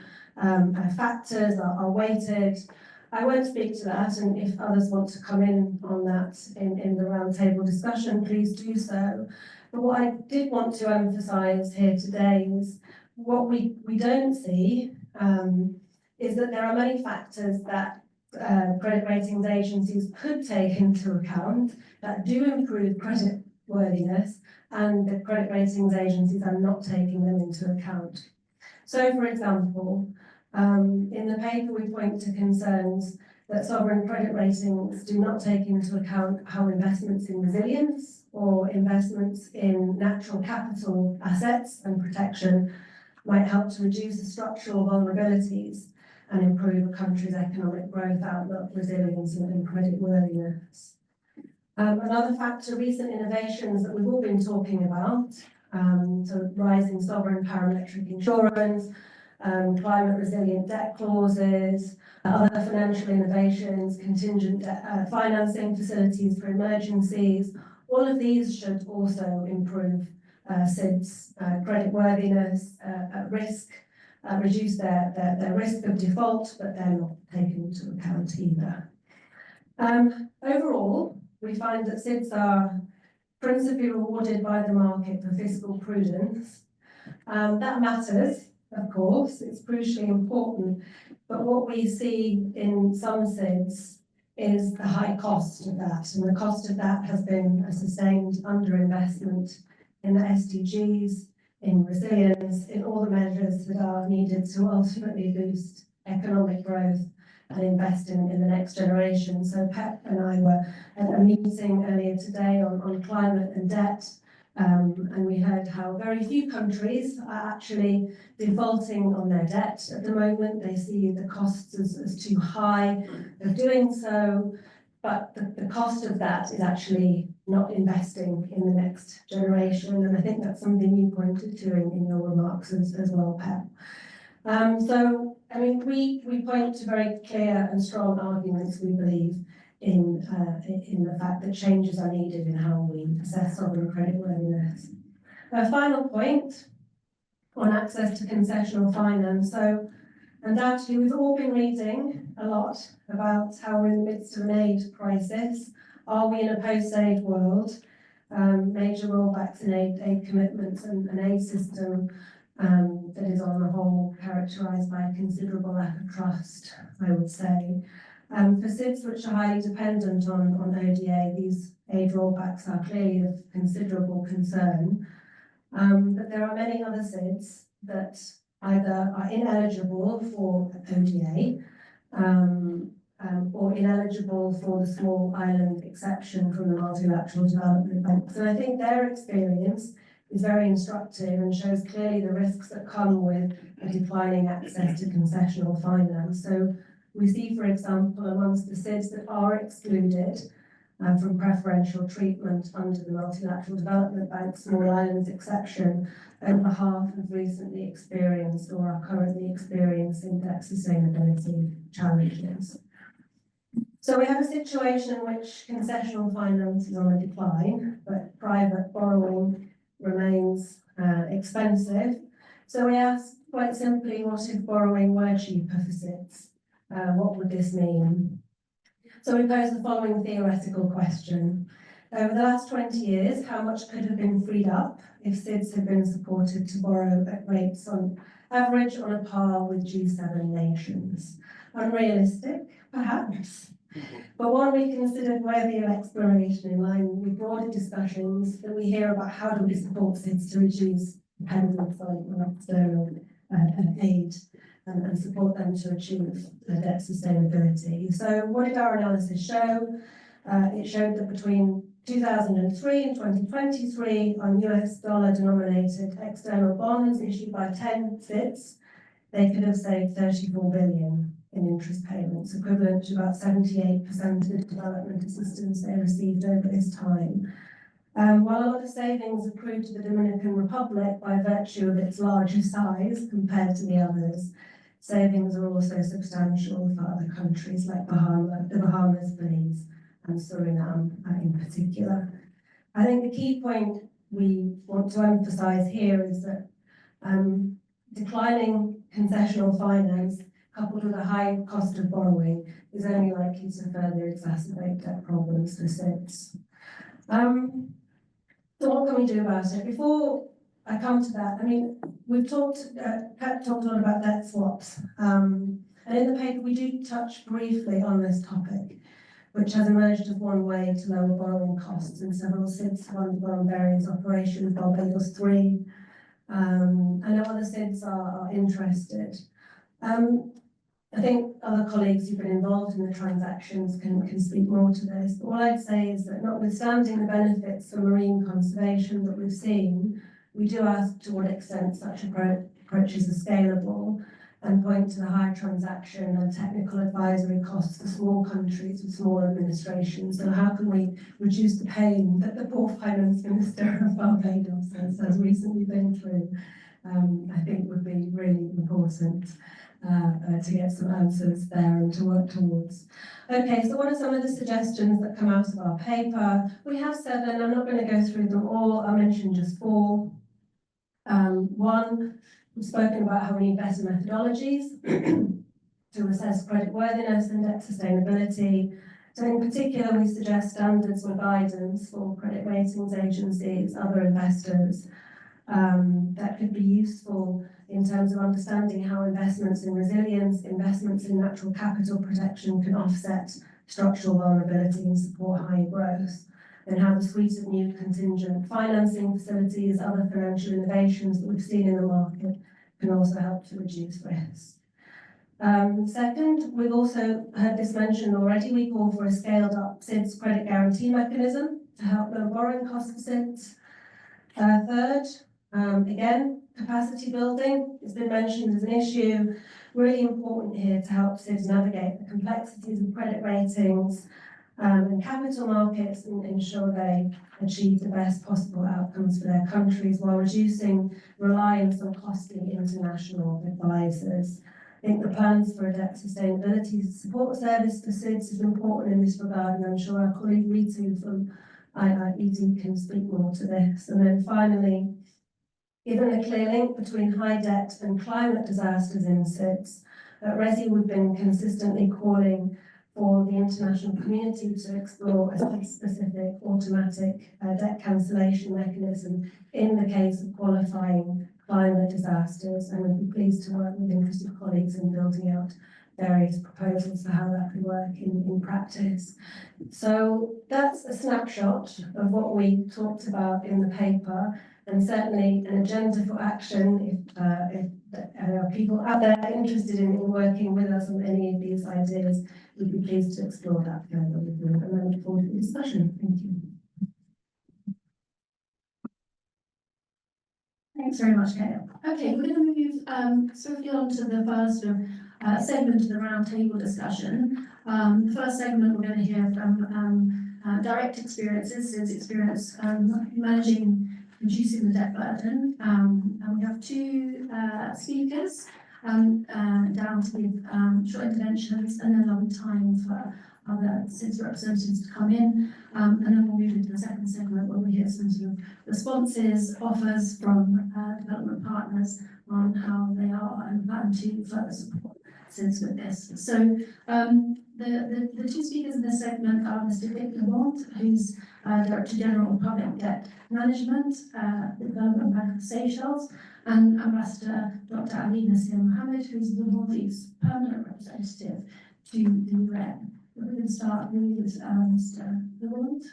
Speaker 4: factors are weighted. I won't speak to that, and if others want to come in on that in the roundtable discussion, please do so. But what I did want to emphasise here today is what we don't see is that there are many factors that credit ratings agencies could take into account that do improve credit worthiness, and the credit ratings agencies are not taking them into account. So, for example, in the paper we point to concerns that sovereign credit ratings do not take into account how investments in resilience or investments in natural capital assets and protection might help to reduce the structural vulnerabilities and improve a country's economic growth outlook, resilience and creditworthiness. Another factor, recent innovations that we've all been talking about, so rising sovereign parametric insurance, climate resilient debt clauses, other financial innovations, contingent financing facilities for emergencies. All of these should also improve SIDS creditworthiness, risk, reduce their risk of default, but they're not taken into account either. Overall, we find that SIDS are principally rewarded by the market for fiscal prudence. That matters, of course, it's crucially important, but what we see in some SIDS is the high cost of that, and the cost of that has been a sustained underinvestment in the SDGs, in resilience, in all the measures that are needed to ultimately boost economic growth and invest in the next generation. So Pep and I were at a meeting earlier today on climate and debt, and we heard how very few countries are actually defaulting on their debt at the moment. They see the costs as too high of doing so, but the cost of that is actually not investing in the next generation, and I think that's something you pointed to in your remarks as well, Pep. So, I mean, we point to very clear and strong arguments, we believe, in the fact that changes are needed in how we assess sovereign creditworthiness. A final point on access to concessional finance. So, undoubtedly, we've all been reading a lot about how we're in the midst of an aid crisis. Are we in a post-aid world? Major rollbacks in aid commitments and an aid system that is on the whole characterised by a considerable lack of trust, I would say. For SIDS which are highly dependent on ODA, these aid rollbacks are clearly of considerable concern. But there are many other SIDS that either are ineligible for ODA or ineligible for the small island exception from the multilateral development banks. And I think their experience is very instructive and shows clearly the risks that come with a declining access to concessional finance. So we see, for example, amongst the SIDS that are excluded, from preferential treatment under the Multilateral Development Bank Small Islands exception. Over half have recently experienced or are currently experiencing debt sustainability challenges. So we have a situation in which concessional finance is on a decline, but private borrowing remains expensive. So we ask quite simply, what if borrowing were cheaper for SIDS? What would this mean? So we pose the following theoretical question. Over the last 20 years, how much could have been freed up if SIDS had been supported to borrow at rates on average on a par with G7 nations? Unrealistic, perhaps, but one we considered worthy of exploration in line with broader discussions that we hear about how do we support SIDS to reduce dependence on external aid and support them to achieve debt sustainability. So what did our analysis show? It showed that between 2003 and 2023, on US dollar denominated external bonds issued by 10 SIDS, they could have saved 34 billion in interest payments, equivalent to about 78% of the development assistance they received over this time. While a lot of savings accrued to the Dominican Republic by virtue of its larger size compared to the others, savings are also substantial for other countries like the Bahamas, Belize, and Suriname in particular. I think the key point we want to emphasise here is that declining concessional finance coupled with a high cost of borrowing is only likely to further exacerbate debt problems for SIDS. So what can we do about it? Before I come to that, I mean, we've Kat talked a lot about debt swaps. And in the paper, we do touch briefly on this topic, which has emerged as one way to lower borrowing costs, and several SIDS have undergone various operations, Barbados 3. I know other SIDS are interested. I think other colleagues who've been involved in the transactions can speak more to this, but what I'd say is that notwithstanding the benefits for marine conservation that we've seen, we do ask to what extent such approaches are scalable, and point to the high transaction and technical advisory costs for small countries with small administrations. So how can we reduce the pain that the poor finance minister of Barbados has recently been through? I think would be really important to get some answers there and to work towards. Okay, so what are some of the suggestions that come out of our paper? We have 7, I'm not going to go through them all, I'll mention just 4. One, we've spoken about how we need better methodologies to assess creditworthiness and debt sustainability. So in particular, we suggest standards or guidance for credit ratings agencies, other investors, that could be useful in terms of understanding how investments in resilience, investments in natural capital protection can offset structural vulnerability and support high growth, and how the suite of new contingent financing facilities, other financial innovations that we've seen in the market can also help to reduce risk. Second, we've also heard this mentioned already, we call for a scaled up SIDS credit guarantee mechanism to help lower borrowing costs for SIDS. Third, again, capacity building has been mentioned as an issue, really important here to help SIDS navigate the complexities of credit ratings and capital markets and ensure they achieve the best possible outcomes for their countries while reducing reliance on costly international advisors. I think the plans for a debt sustainability support service for SIDS is important in this regard, and I'm sure our colleague Ritu from IIED can speak more to this. And then finally, given the clear link between high debt and climate disasters in SIDS, at RESI we've been consistently calling for the international community to explore a specific automatic debt cancellation mechanism in the case of qualifying climate disasters, and we'd be pleased to work with interested colleagues in building out various proposals for how that could work in practice. So that's a snapshot of what we talked about in the paper, and certainly an agenda for action if there are people out there interested in working with us on any of these ideas. We'd be pleased to explore that further with you, and I look forward to the discussion. Thank you.
Speaker 1: Thanks very much, Gail. Okay, we're going to move swiftly on to the first segment of the roundtable discussion. The first segment we're going to hear from
Speaker 4: direct experiences, his experience managing, reducing the debt burden. And we have two speakers down to give short interventions, and then there'll be time for other city representatives to come in. And then we'll move into the second segment where we hear some sort of responses, offers from development partners on how they are and plan to further support cities with this. So the two speakers in this segment are Mr. Dick Lamont, who's Director General of Public Debt Management, the Development Bank of Seychelles, and Ambassador Dr. Ali Nasir Mohammed, who's the Maldives permanent representative to the UN. We're going to start with Mr. Lamont.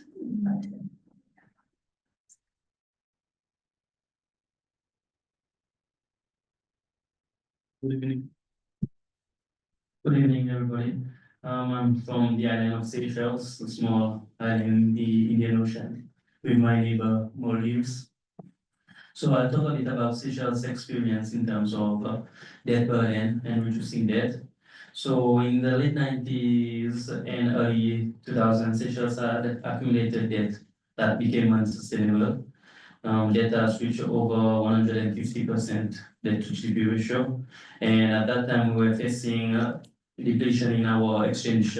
Speaker 5: Good evening. Good evening, everybody. I'm from the island of Seychelles, a small island in the Indian Ocean, with my neighbor Maldives. So I'll talk a bit about Seychelles' experience in terms of debt burden and reducing debt. So in the late 90s and early 2000s, Seychelles had accumulated debt that became unsustainable. Debt has reached over 150% debt to GDP ratio. And at that time, we were facing depletion in our exchange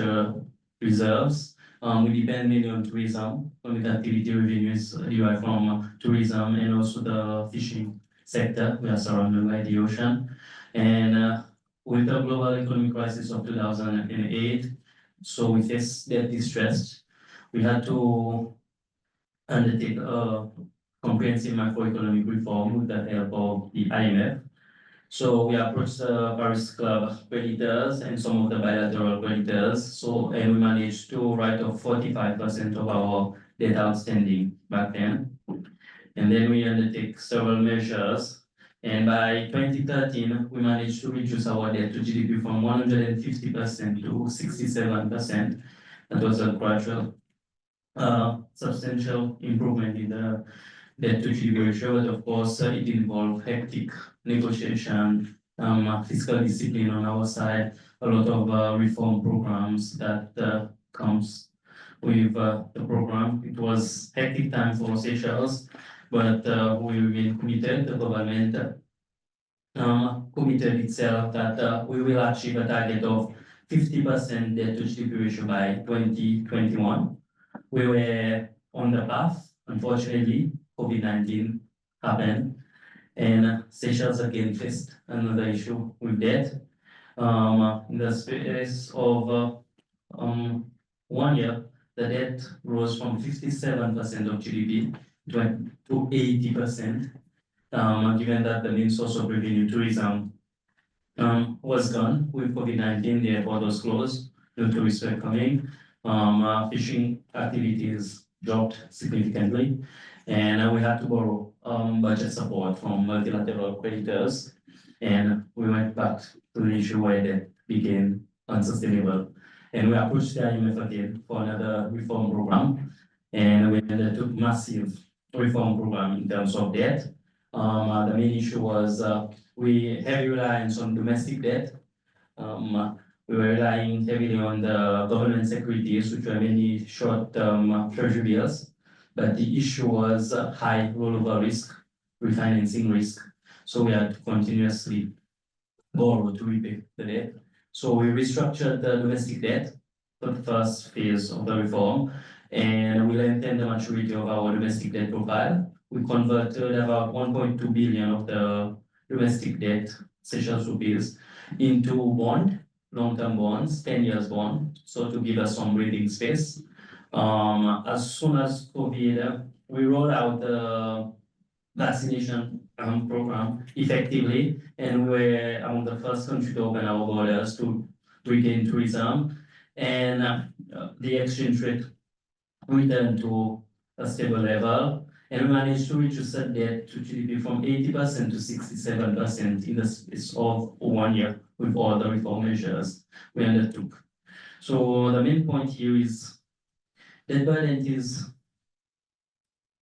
Speaker 5: reserves. We depend mainly on tourism, on the activity revenues derived from tourism and also the fishing sector. We are surrounded by the ocean. And with the global economic crisis of 2008, so we faced debt distress. We had to undertake a comprehensive macroeconomic reform with the help of the IMF. So we approached the Paris Club creditors and some of the bilateral creditors. And we managed to write off 45% of our debt outstanding back then. And then we undertake several measures. And by 2013, we managed to reduce our debt to GDP from 150% to 67%. That was a gradual, substantial improvement in the debt to GDP ratio, but of course it involved hectic negotiation, fiscal discipline on our side, a lot of reform programs that comes with the program. It was hectic time for Seychelles, but we remain committed. The government committed itself that we will achieve a target of 50% debt to GDP ratio by 2021. We were on the path. Unfortunately, COVID-19 happened, and Seychelles again faced another issue with debt. In the space of 1 year, the debt rose from 57% of GDP to 80%, given that the main source of revenue, tourism, was gone with COVID-19. The airport was closed, no tourists were coming. Fishing activities dropped significantly, and we had to borrow budget support from multilateral creditors, and we went back to the issue where debt became unsustainable. And we approached the IMF again for another reform program, and we undertook massive reform program in terms of debt. The main issue was we heavy reliance on domestic debt. We were relying heavily on the government securities, which were mainly short-term treasury bills. But the issue was high rollover risk, refinancing risk. So we had to continuously borrow to repay the debt. So we restructured the domestic debt for the first phase of the reform, and we lengthened the maturity of our domestic debt profile. We converted about 1.2 billion of the domestic debt, Seychelles rupees, into bond, long-term bonds, 10 years bond, so to give us some breathing space. As soon as COVID, we rolled out the vaccination program effectively, and we were among the first country to open our borders to regain tourism, and the exchange rate returned to a stable level, and we managed to reduce the debt to GDP from 80% to 67% in the space of 1 year with all the reform measures we undertook. So the main point here is debt burden is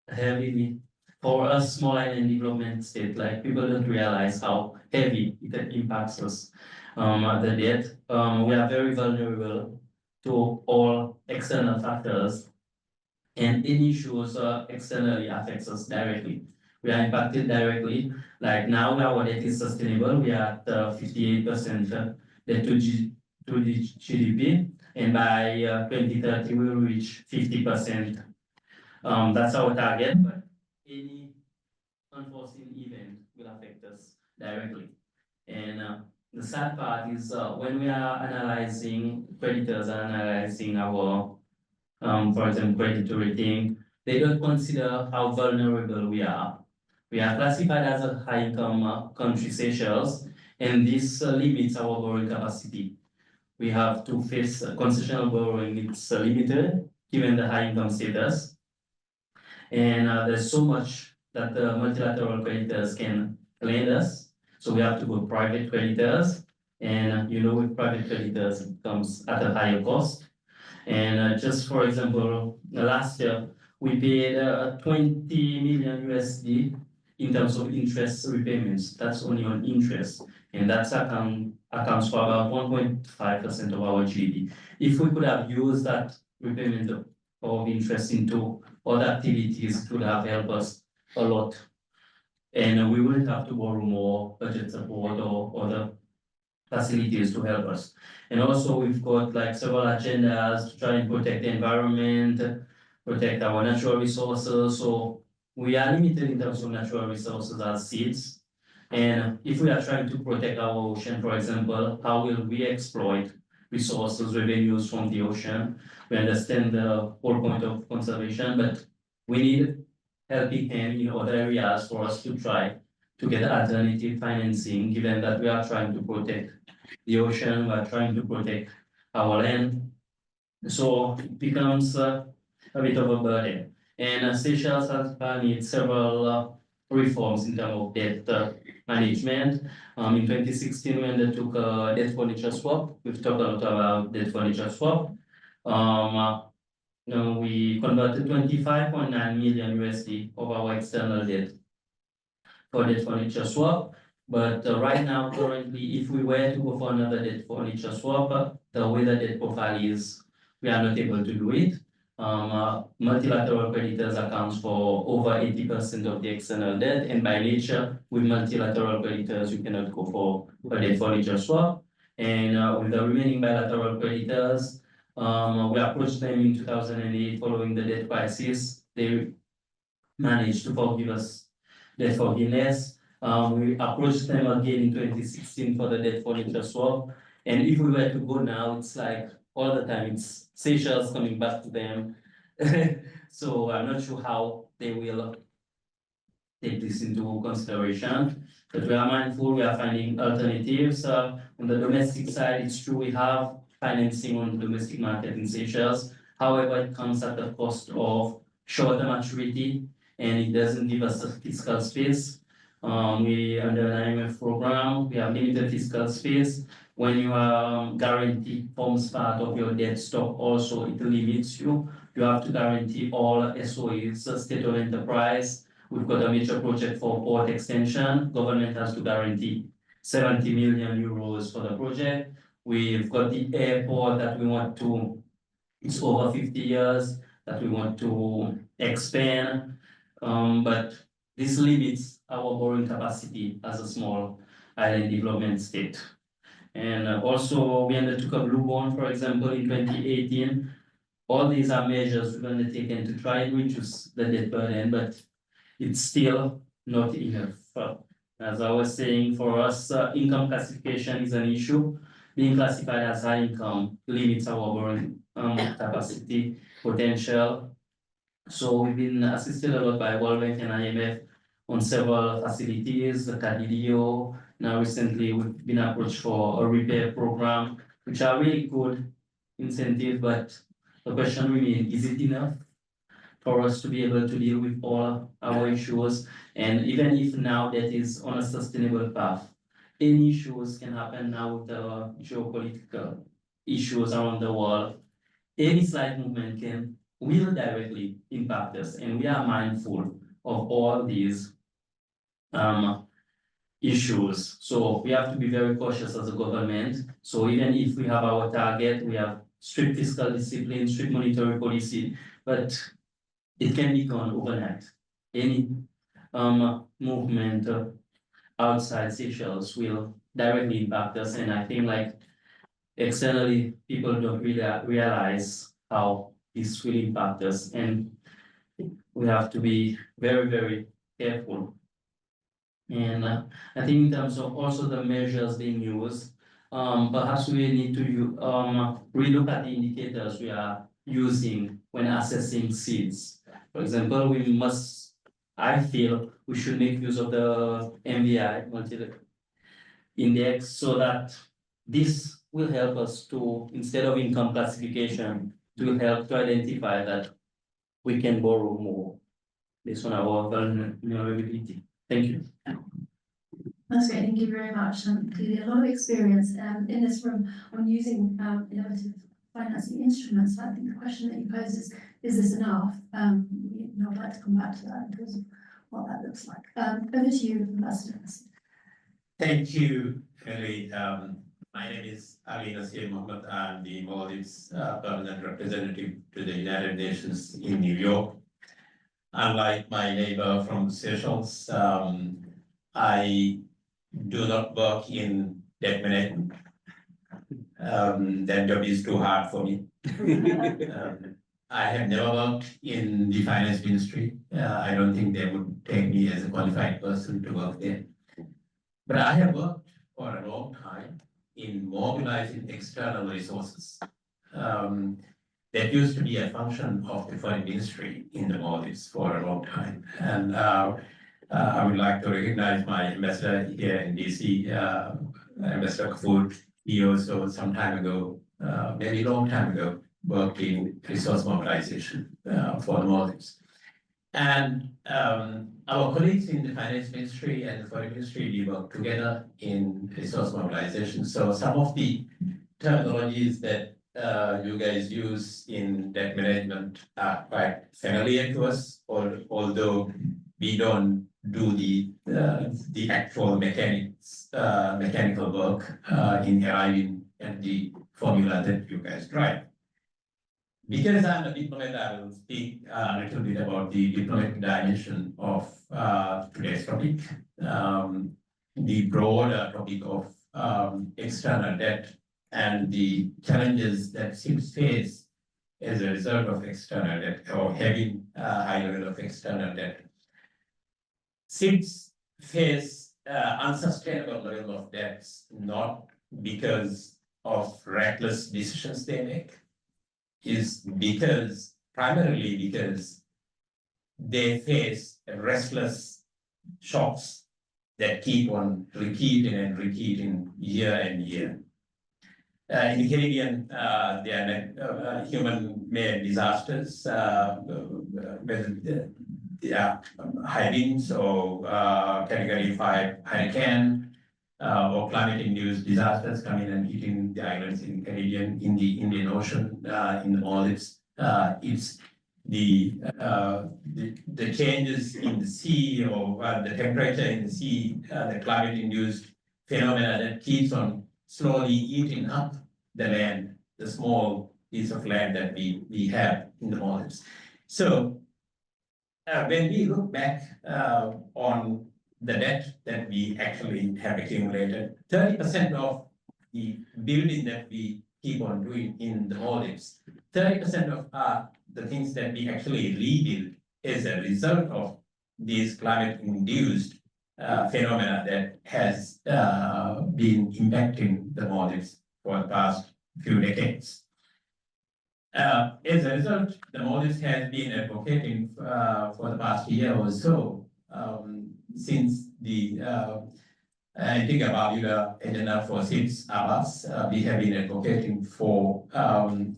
Speaker 5: heavily, for a small island development state, like people don't realize how heavy it impacts us. The debt, we are very vulnerable to all external factors And any issues externally affects us directly. We are impacted directly. Like now our debt is sustainable. We are at 58% debt to the GDP, and by 2030 we will reach 50%. That's our target, but any unforeseen event will affect us directly. And the sad part is when we are analyzing creditors, analyzing our for example, credit rating, they don't consider how vulnerable we are. We are classified as a high-income country, Seychelles, and this limits our borrowing capacity. We have to face concessional borrowing, it's limited given the high-income status. And there's so much that the multilateral creditors can lend us. So we have to go private creditors. And with private creditors, it comes at a higher cost. And just for example, last year, we paid 20 million USD in terms of interest repayments. That's only on interest. And that's accounts for about 1.5% of our GDP. If we could have used that repayment of interest into other activities, it would have helped us a lot. And we wouldn't have to borrow more budget support or other facilities to help us. And also we've got like several agendas to try and protect the environment, protect our natural resources. So we are limited in terms of natural resources as seeds. And if we are trying to protect our ocean, for example, how will we exploit resources, revenues from the ocean? We understand the whole point of conservation, but we need helping hand in other areas for us to try to get alternative financing, given that we are trying to protect the ocean, we are trying to protect our land. So it becomes a bit of a burden. And Seychelles has made several reforms in terms of debt management. In 2016, we undertook a debt furniture swap. We've talked a lot about debt furniture swap. We converted 25.9 million USD of our external debt for debt furniture swap. But right now, currently, if we were to go for another debt furniture swap, the way the debt profile is, we are not able to do it. Multilateral creditors accounts for over 80% of the external debt, and by nature, with multilateral creditors, you cannot go for a debt furniture swap. And with the remaining bilateral creditors, we approached them in 2008 following the debt crisis. They managed to forgive us debt forgiveness. We approached them again in 2016 for the debt furniture swap. And if we were to go now, it's like all the time, it's Seychelles coming back to them. So I'm not sure how they will take this into consideration. But we are mindful, we are finding alternatives. On the domestic side, it's true we have financing on the domestic market in Seychelles. However, it comes at the cost of shorter maturity, and it doesn't give us a fiscal space. We under an IMF program, we have limited fiscal space. When you guarantee forms part of your debt stock, also it limits you. You have to guarantee all SOEs, state of enterprise. We've got a major project for port extension. Government has to guarantee 70 million euros for the project. We've got the airport that we want to, it's over 50 years that we want to expand. But this limits our borrowing capacity as a small island development state. And also we undertook a blue bond, for example, in 2018. All these are measures we've undertaken to try and reduce the debt burden, but it's still not enough. As I was saying, for us, income classification is an issue. Being classified as high income limits our borrowing capacity potential. So we've been assisted a lot by World Bank and IMF on several facilities, the CADIDIO. Now recently we've been approached for a repair program, which are really good incentive, but the question remains, is it enough for us to be able to deal with all our issues? And even if now that is on a sustainable path, any issues can happen now with the geopolitical issues around the world. Any slight movement will directly impact us, and we are mindful of all these issues. So we have to be very cautious as a government. So even if we have our target, we have strict fiscal discipline, strict monetary policy, but it can be gone overnight. Any movement outside Seychelles will directly impact us, and I think like externally, people don't really realize how this will impact us, and we have to be very, very careful. And I think in terms of also the measures being used, perhaps we need to relook at the indicators we are using when assessing seeds. For example, I feel we should make use of the MVI index so that this will help us to, instead of income classification, to help to identify that we can borrow more based on our vulnerability. Thank you.
Speaker 6: That's great, thank you very much. Clearly a lot of experience in this room on using innovative financing instruments. I think the question that you posed is this enough? I'd like to come back to that in terms of what that looks like. Over to you, Ambassador.
Speaker 7: Thank you, Emily. My name is Ali Nasir Mohammed. I'm the Maldives permanent representative to the United Nations in New York. Unlike my neighbor from Seychelles, I do not work in debt management. That job is too hard for me. I have never worked in the finance ministry. I don't think they would take me as a qualified person to work there. But I have worked for a long time in mobilizing external resources. That used to be a function of the foreign ministry in the Maldives for a long time. And I would like to recognize my ambassador here in DC, Ambassador Kafur. He also some time ago, maybe a long time ago, worked in resource mobilization for the Maldives. And our colleagues in the finance ministry and the foreign ministry, we work together in resource mobilization. So some of the terminologies that you guys use in debt management are quite familiar to us, although we don't do the actual mechanical work in arriving at the formula that you guys drive. Because I'm a diplomat, I will speak a little bit about the diplomatic dimension of today's topic. The broader topic of external debt and the challenges that CIPS face as a result of external debt or having a high level of external debt. CIPS face unsustainable level of debts, not because of reckless decisions they make, is primarily because they face restless shocks that keep on repeating and repeating year and year. In the Caribbean, there are human-made disasters, whether they are high winds or Category 5 hurricane, or climate-induced disasters coming and hitting the islands in the Caribbean, in the Indian Ocean, in the Maldives. It's the changes in the sea or the temperature in the sea, the climate-induced phenomena that keeps on slowly eating up the land, the small piece of land that we have in the Maldives. So when we look back on the debt that we actually have accumulated, 30% of the building that we keep on doing in the Maldives, 30% of the things that we actually rebuild as a result of these climate-induced phenomena that has been impacting the Maldives for the past few decades. As a result, the Maldives has been advocating for the past year or so, since the Antigua Barbuda agenda for CIPS Abbas, we have been advocating for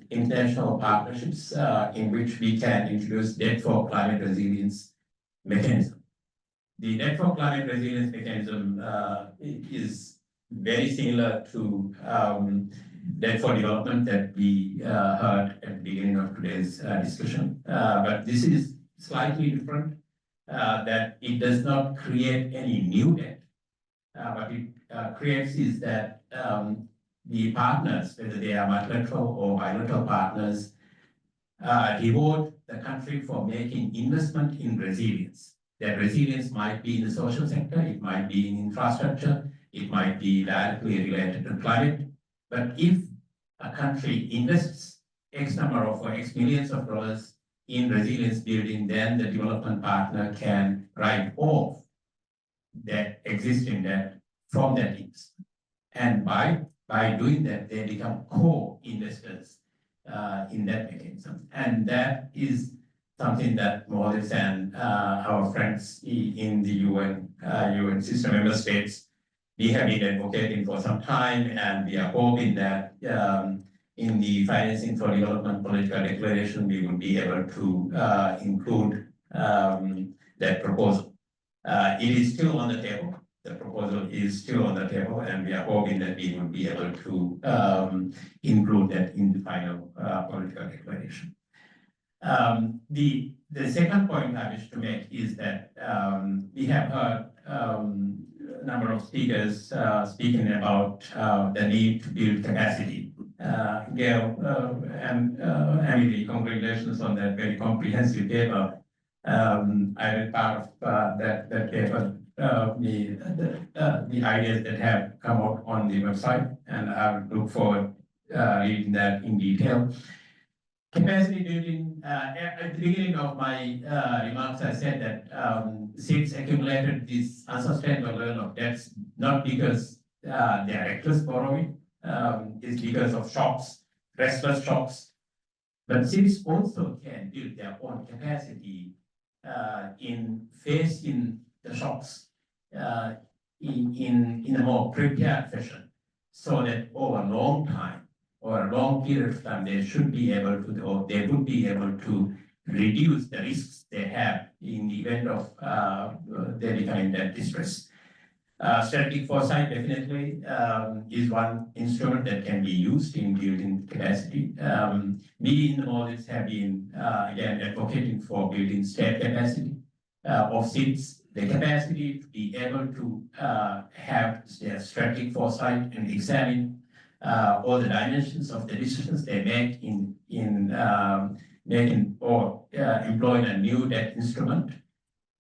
Speaker 7: international partnerships in which we can introduce debt for climate resilience mechanism. The debt for climate resilience mechanism is very similar to debt for development that we heard at the beginning of today's discussion, but this is slightly different. That it does not create any new debt, but it creates is that the partners, whether they are multilateral or bilateral partners, devote the country for making investment in resilience. That resilience might be in the social sector, it might be in infrastructure, it might be directly related to climate. But if a country invests X number of or X millions of dollars in resilience building, then the development partner can write off that existing debt from that investment. And by doing that, they become co-investors in that mechanism. And that is something that Maldives and our friends in the UN system member states, we have been advocating for some time, and we are hoping that in the Financing for Development Political Declaration, we will be able to include that proposal. It is still on the table. The proposal is still on the table, and we are hoping that we will be able to include that in the final political declaration. The second point I wish to make is that we have heard a number of speakers speaking about the need to build capacity. Gail and Emily, congratulations on that very comprehensive paper. I read part of that paper, the ideas that have come out on the website, and I would look forward reading that in detail. Capacity building, at the beginning of my remarks, I said that SIDS accumulated this unsustainable level of debts, not because they are reckless borrowing, it's because of shocks, restless shocks. But SIDS also can build their own capacity in facing the shocks in a more prepared fashion, so that over a long time or a long period of time, they should be able to, or they would be able to reduce the risks they have in the event of they becoming that distress. Strategic foresight definitely is one instrument that can be used in building capacity. We in the Maldives have been again advocating for building state capacity of SIDS, the capacity to be able to have their strategic foresight and examine all the dimensions of the decisions they make in making or employing a new debt instrument.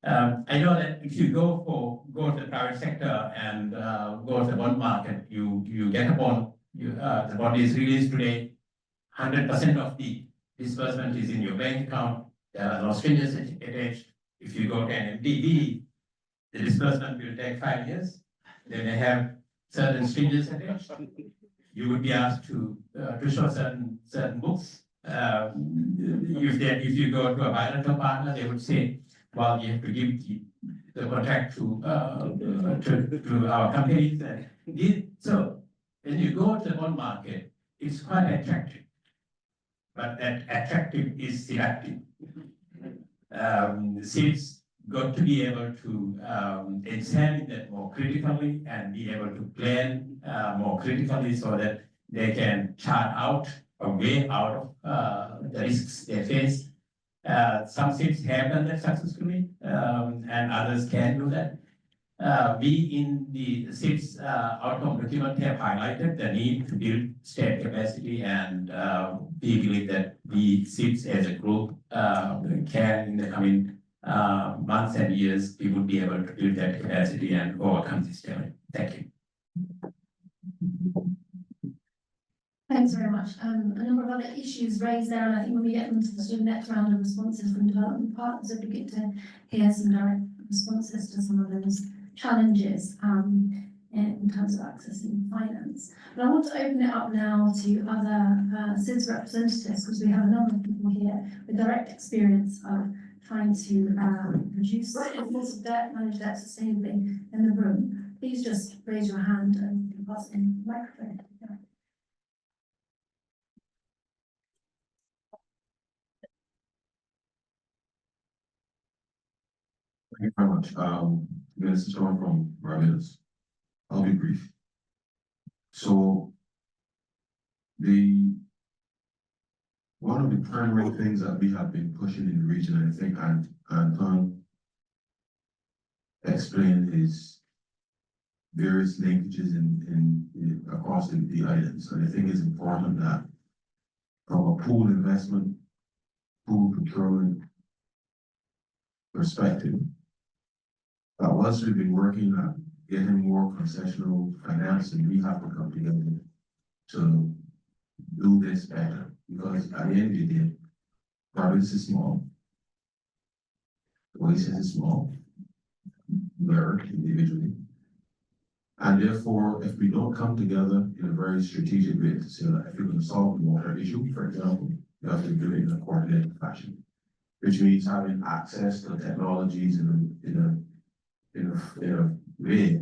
Speaker 7: I know that if you go to the private sector and go to the bond market, you get a bond. The bond is released today. 100% of the disbursement is in your bank account. There are no strings attached. If you go to an MDB, the disbursement will take 5 years. They may have certain strings attached. You would be asked to show certain books. If you go to a bilateral partner, they would say, well, you have to give the contract to our companies. So when you go to the bond market, it's quite attractive, but that attractive is selective. SIDS got to be able to examine that more critically and be able to plan more critically, so that they can chart out a way out of the risks they face. Some SIDS have done that successfully, and others can do that. We in the SIDS outcome document have highlighted the need to build state capacity, and we believe that we SIDS as a group can, in the coming months and years, we would be able to build that capacity and overcome this challenge. Thank you.
Speaker 6: Thanks very much. A number of other issues raised there, and I think when we get into the sort of next round of responses from development partners, it'd be good to hear some direct responses to some of those challenges in terms of accessing finance. But I want to open it up now to other SIDS representatives, because we have a number of people here with direct experience of trying to reduce levels of debt, manage debt sustainably in the room. Please just raise your hand and you can pass in the microphone. Yeah.
Speaker 8: Thank you very much. This is John from Barbados. I'll be brief. So one of the primary things that we have been pushing in the region, and I think Anton explained, is various linkages across the islands. And I think it's important that from a pool investment pool procurement perspective, that once we've been working at getting more concessional financing, we have to come together to do this better, because at the end of the day, Barbados is small. Oasis is small. We're individually. And therefore, if we don't come together in a very strategic way to say that if you're going to solve the water issue, for example, you have to do it in a coordinated fashion, which means having access to technologies in a way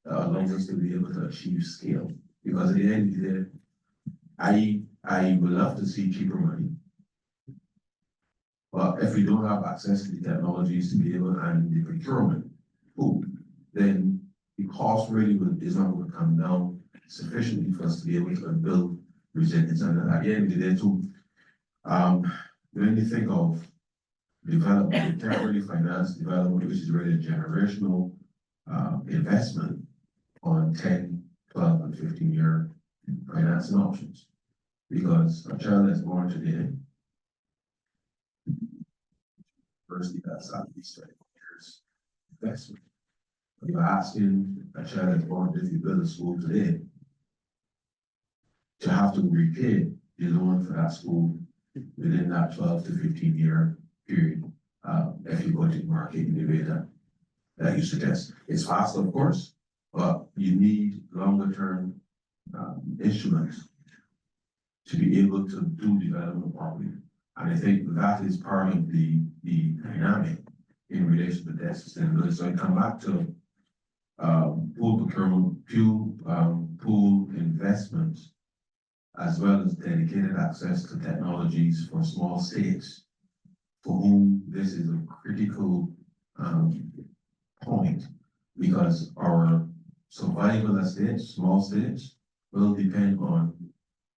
Speaker 8: that allows us to be able to achieve scale. Because at the end of the day, I would love to see cheaper money. But if we don't have access to the technologies to be able, and the procurement, then the cost really is not going to come down sufficiently for us to be able to build resilience. And at the end of the day too, when you think of development, you can't really finance development, which is really a generational investment on 10, 12, and 15-year financing options. Because a child that's born today, firstly, that's at least 20 years investment. You're asking a child that's born, if you build a school today, to have to repay the loan for that school within that 12 to 15-year period, if you go to the market in the way that you suggest. It's fast, of course, but you need longer term instruments to be able to do development properly. And I think that is part of the dynamic in relation to debt sustainability. So I come back to pool procurement, pool investments, as well as dedicated access to technologies for small states, for whom this is a critical point, because our survival as states, small states, will depend on,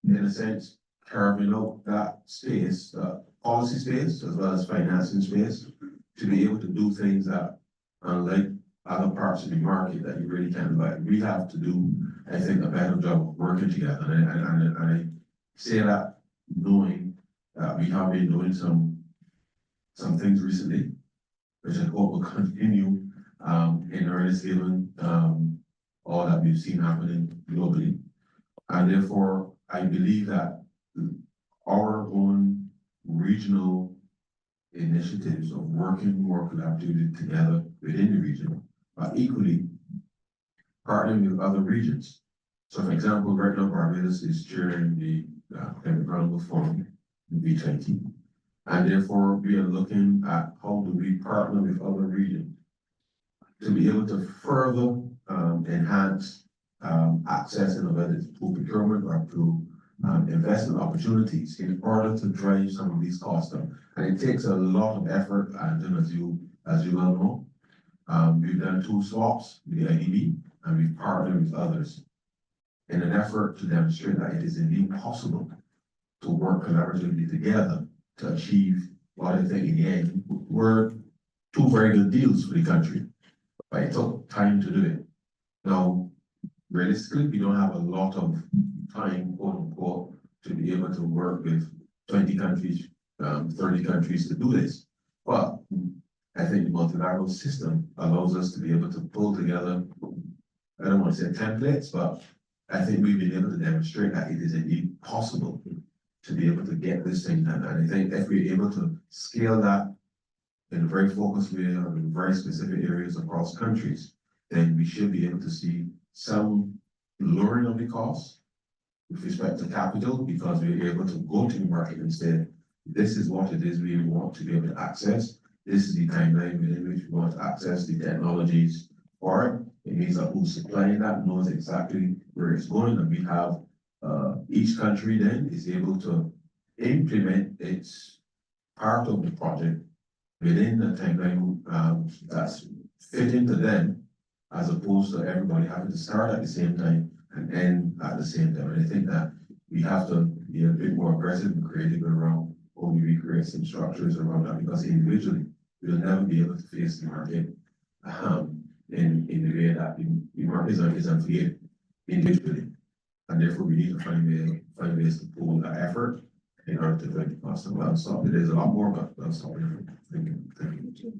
Speaker 8: in a sense, carving out that space, policy space, as well as financing space, to be able to do things that, unlike other parts of the market, that you really can't buy. We have to do, I think, a better job of working together. And I say that knowing that we have been doing some things recently, which I hope will continue in earnest, given all that we've seen happening globally. And therefore, I believe that our own regional initiatives of working more collaboratively together within the region, but equally partnering with other regions. So for example, right now Barbados is chairing the Climate Roundtable Forum in B20. And therefore we are looking at how do we partner with other regions to be able to further enhance access, in whether it's through procurement or through investment opportunities, in order to drive some of these costs down. And it takes a lot of effort, and as you well know, we've done 2 swaps with the IDB, and we've partnered with others in an effort to demonstrate that it is indeed possible to work collaboratively together to achieve what I think in the end were 2 very good deals for the country, but it took time to do it. Now, realistically, we don't have a lot of time, quote unquote, to be able to work with 20 countries, 30 countries to do this. But I think the multilateral system allows us to be able to pull together, I don't want to say templates, but I think we've been able to demonstrate that it is indeed possible to be able to get this thing done. And I think if we're able to scale that in a very focused way or in very specific areas across countries, then we should be able to see some lowering of the costs with respect to capital, because we're able to go to the market and say, this is what it is we want to be able to access. This is the timeline within which we want to access the technologies for it. It means that who's supplying that knows exactly where it's going, and we have each country then is able to implement its part of the project within the timeline that's fitting to them, as opposed to everybody having to start at the same time and end at the same time. And I think that we have to be a bit more aggressive and creative around how we create some structures around that, because individually we'll never be able to face the market in the way that the market is unfair individually. And therefore we need to find ways to pool that effort in order to make the cost of well, so there's a lot more, but that's all. Thank you.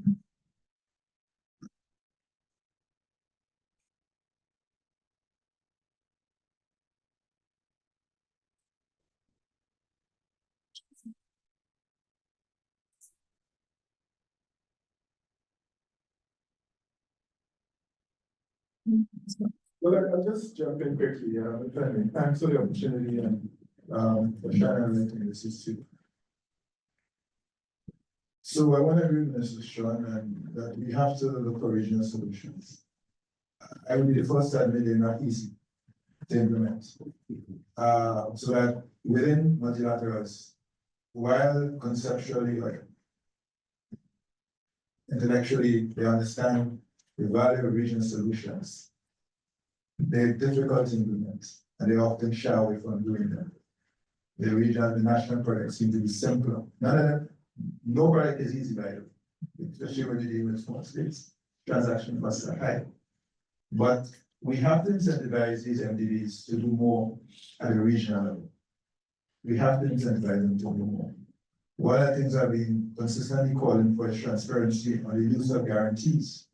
Speaker 9: Well, I'll just jump in quickly, if I may. Thanks for the opportunity and, for sharing everything this is too. So I want to agree with Mr. Sean and that we have to look for regional solutions. I will be the first to admit they're not easy to implement. So that within multilaterals, while conceptually or intellectually they understand the value of regional solutions, they're difficult to implement and they often shy away from doing them. The regional, the national projects seem to be simpler. None of them, no project is easy by the way, especially when you're dealing with small states. Transaction costs are high. But we have to incentivize these MDBs to do more at a regional level. We have to incentivize them to do more. One of the things I've been consistently calling for is transparency on the use of guarantees.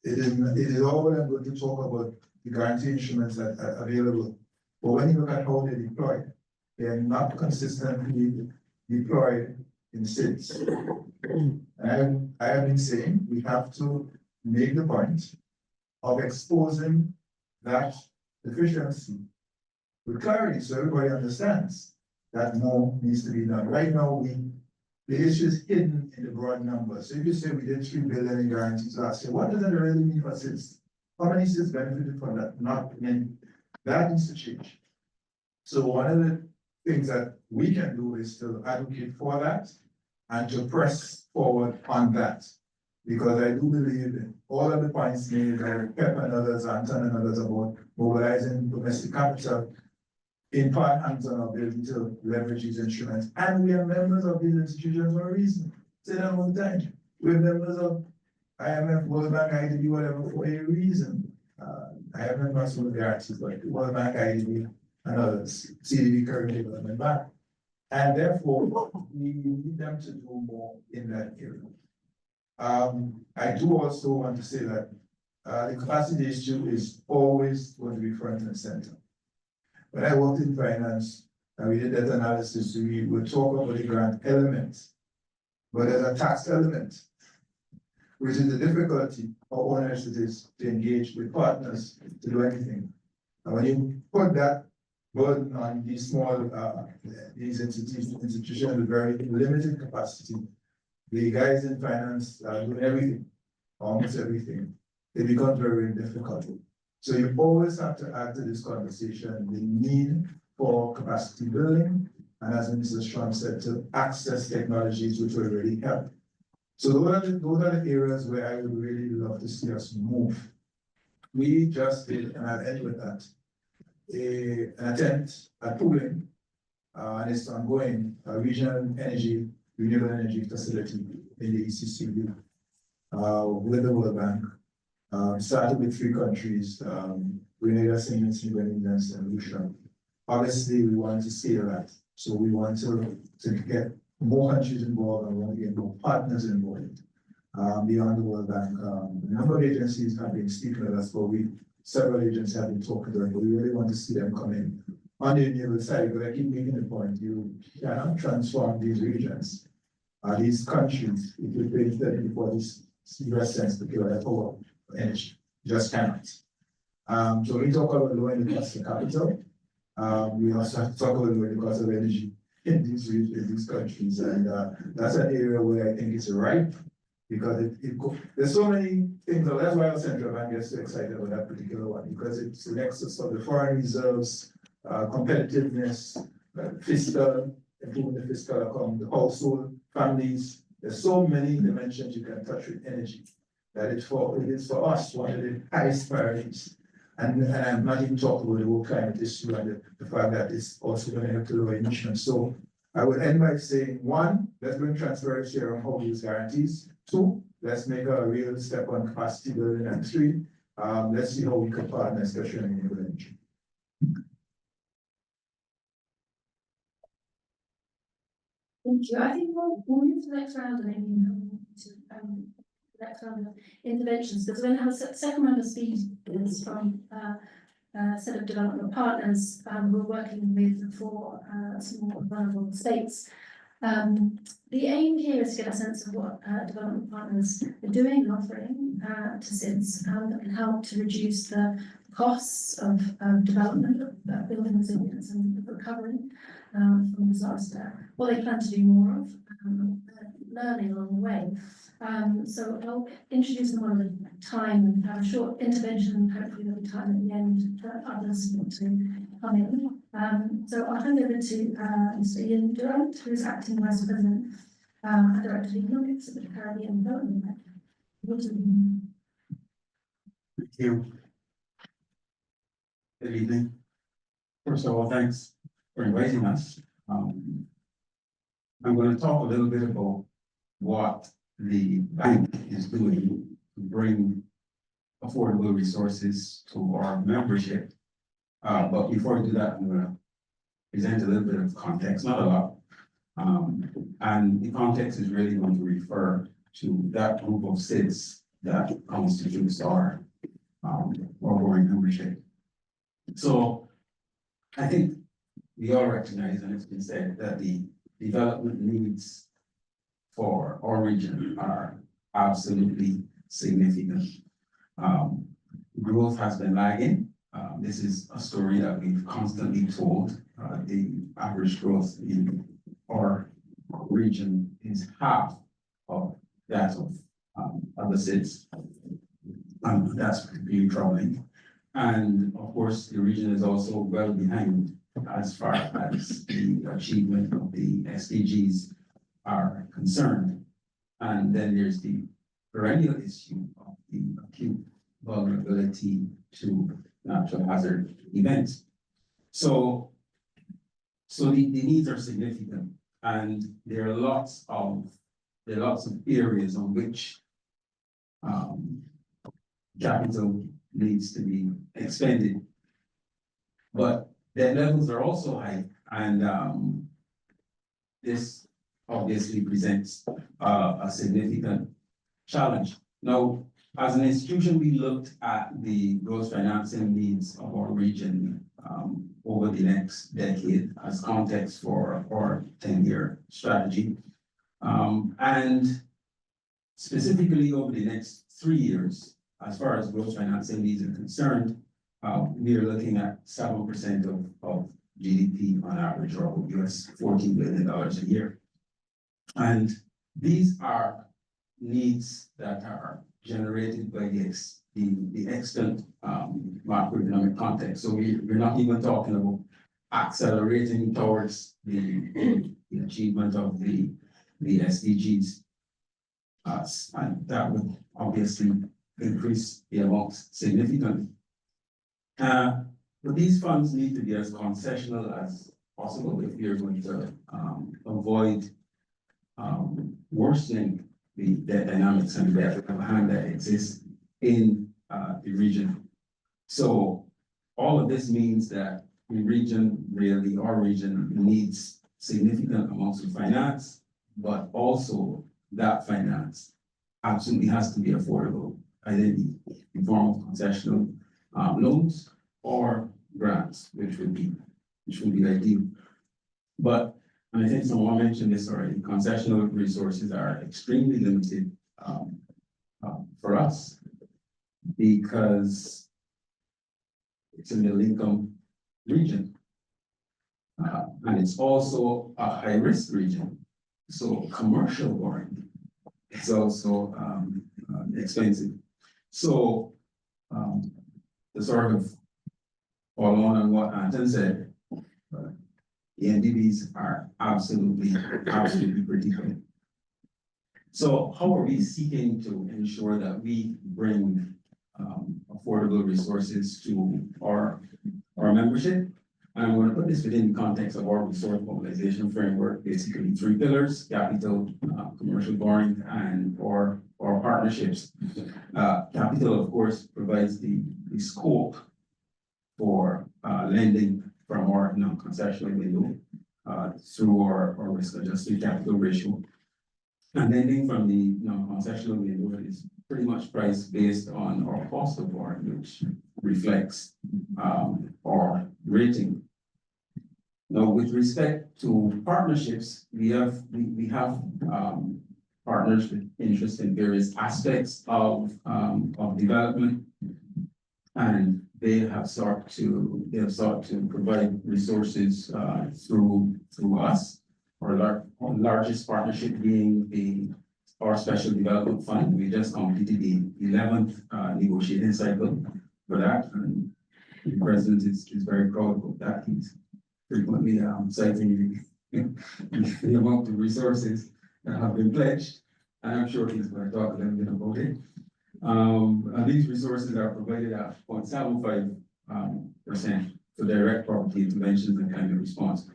Speaker 9: It is all well and good to talk about the guarantee instruments that are available, but when you look at how they're deployed, they are not consistently deployed in states. And I have been saying we have to make the point of exposing that deficiency with clarity so everybody understands that more needs to be done. Right now, the issue is hidden in the broad numbers. So if you say we did 3 billion in guarantees last year, what does that really mean for states? How many states benefited from that? Not many. That needs to change. So one of the things that we can do is to advocate for that and to press forward on that. Because I do believe in all of the points made by Pep and others, Anton and others about mobilizing domestic capital, in part hands on our ability to leverage these instruments. And we are members of these institutions for a reason. Say that all the time. We're members of IMF, World Bank, IDB, whatever, for a reason. I have members with guarantees like World Bank, IDB, and others, CDB, Current Development Bank. And therefore, we need them to do more in that area. I do also want to say that the capacity issue is always going to be front and center. When I worked in finance and we did that analysis, we would talk about the grant element, but there's a tax element, which is the difficulty or owners it is to engage with partners to do anything. And when you put that burden on these small, these institutions with very limited capacity, the guys in finance are doing everything, almost everything. It becomes very, very difficult. So you always have to add to this conversation the need for capacity building, and as Mr. Strong said, to access technologies which will really help. So those are the areas where I would really love to see us move. We just did, and I'll end with that, an attempt at pooling, and it's ongoing, a regional energy, renewable energy facility in the ECCB with the World Bank. Started with 3 countries, Grenada, Saint Vincent, and Lucia. Obviously, we want to scale that. So we want to get more countries involved and we want to get more partners involved. Beyond the World Bank, a number of agencies have been speaking with us, but several agencies have been talking to them, but we really want to see them come in. On the renewable side, but I keep making the point, you cannot transform these regions, these countries, if you pay 30 to 40 US cents per kilowatt hour energy, just cannot. So we talk about lowering the cost of capital. We also have to talk about lowering the cost of energy in these regions, in these countries, and that's an area where I think it's ripe because there's so many things. That's why our central bank gets so excited about that particular one because it's the nexus of the foreign reserves, competitiveness, fiscal, improving the fiscal account, the household, families. There's so many dimensions you can touch with energy. That it is for us one of the highest priorities. And I'm not even talking about the whole climate issue and the fact that it's also going to help to lower emissions. So I would end by saying, 1, let's bring transparency around how we use guarantees. 2, let's make a real step on capacity building. And 3, let's see how we can partner, especially in renewable energy.
Speaker 6: Thank you. I think we'll move to the next round and then to the next round of interventions, because we're going to have a second round of speakers from a set of development partners who are working with for small and vulnerable states. The aim here is to get a sense of what development partners are doing and offering to SIDS that can help to reduce the costs of development, of building resilience and recovery from disaster, what they plan to do more of, learning along the way. So I'll introduce them one at a time and have a short intervention, and hopefully there'll be time at the end for others to come in. So I'll hand over to Mr. Ian Durant, who is Acting Vice President and Director of Economics at the Caribbean Development Bank.
Speaker 10: Thank you. Good evening. First of all, thanks for inviting us. I'm going to talk a little bit about what the bank is doing to bring affordable resources to our membership. But before I do that, I'm going to present a little bit of context, not a lot. And the context is really going to refer to that group of SIDS that constitutes our growing membership. So I think we all recognize, and it's been said, that the development needs for our region are absolutely significant. Growth has been lagging. This is a story that we've constantly told. The average growth in our region is half of that of other SIDS. That's really troubling. And of course, the region is also well behind as far as the achievement of the SDGs are concerned. And then there's the perennial issue of the acute vulnerability to natural hazard events. So the needs are significant, and there are lots of areas on which capital needs to be expended. But their levels are also high, and this obviously presents a significant challenge. Now, as an institution, we looked at the growth financing needs of our region over the next decade as context for our 10-year strategy. And specifically over the next 3 years, as far as growth financing needs are concerned, we are looking at 7% of GDP on average, or US $14 billion a year. And these are needs that are generated by the extant macroeconomic context. So we're not even talking about accelerating towards the achievement of the SDGs. And that would obviously increase the amount significantly. But these funds need to be as concessional as possible if we are going to avoid worsening the dynamics and the debt of hand that exists in the region. So all of this means that the region, really, our region needs significant amounts of finance, but also that finance absolutely has to be affordable, either in the form of concessional loans or grants, which would be ideal. But, and I think someone mentioned this already, concessional resources are extremely limited for us because it's a middle income region. And it's also a high risk region. So commercial borrowing is also expensive. So to sort of follow on what Anton said, the NDBs are absolutely critical. So how are we seeking to ensure that we bring affordable resources to our membership? And I'm going to put this within the context of our resource mobilization framework, basically 3 pillars: capital, commercial borrowing, and our partnerships. Capital, of course, provides the scope for lending from our non-concessional window through our risk-adjusted capital ratio. And lending from the non-concessional window is pretty much priced based on our cost of borrowing, which reflects our rating. Now, with respect to partnerships, we have partners with interest in various aspects of development, and they have sought to provide resources through us. Our largest partnership being our Special Development Fund. We just completed the 11th negotiating cycle for that, and the president is very proud of that. He's frequently citing the amount of resources that have been pledged, and I'm sure he's going to talk a little bit about it. And these resources are provided at 0.75% for direct property interventions and climate response.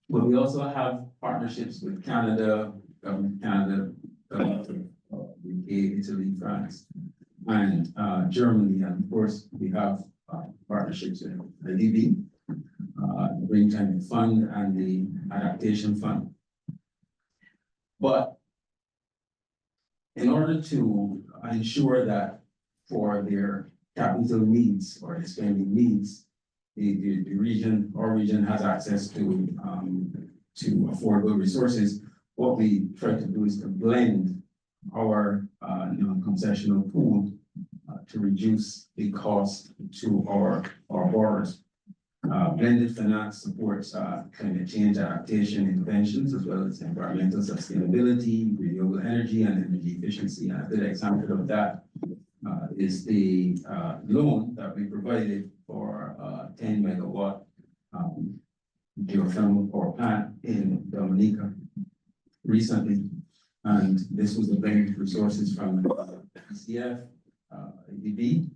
Speaker 10: But we also have partnerships with Canada, government of Canada, UK, Italy, France, and Germany, and of course we have partnerships with the IDB, the Green Climate Fund, and the Adaptation Fund. But in order to ensure that for their capital needs or their spending needs, our region has access to affordable resources, what we try to do is to blend our non-concessional pool to reduce the cost to our borrowers. Blended finance supports climate change adaptation interventions, as well as environmental sustainability, renewable energy, and energy efficiency. And a good example of that is the loan that we provided for 10 megawatt geothermal power plant in Dominica recently. And this was the blended resources from ECF, ADB,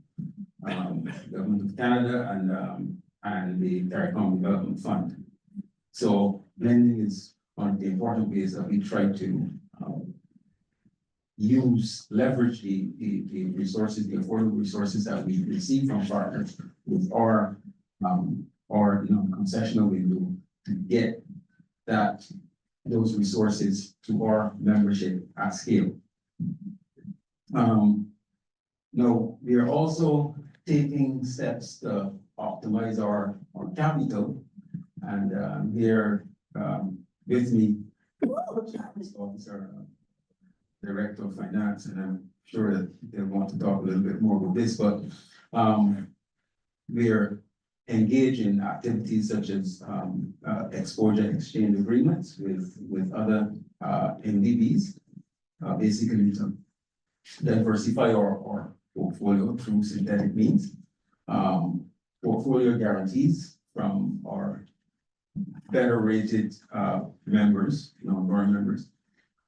Speaker 10: Government of Canada, and the CARICOM Development Fund. So blending is one of the important ways that we try to leverage the resources, the affordable resources that we receive from partners with our concessional window to get those resources to our membership at scale. Now, we are also taking steps to optimize our capital, and here with me, Officer, Director of Finance, and I'm sure that they'll want to talk a little bit more about this, but we are engaged in activities such as exposure exchange agreements with other MDBs, basically to diversify our portfolio through synthetic means. Portfolio guarantees from our better rated members, borrowing members,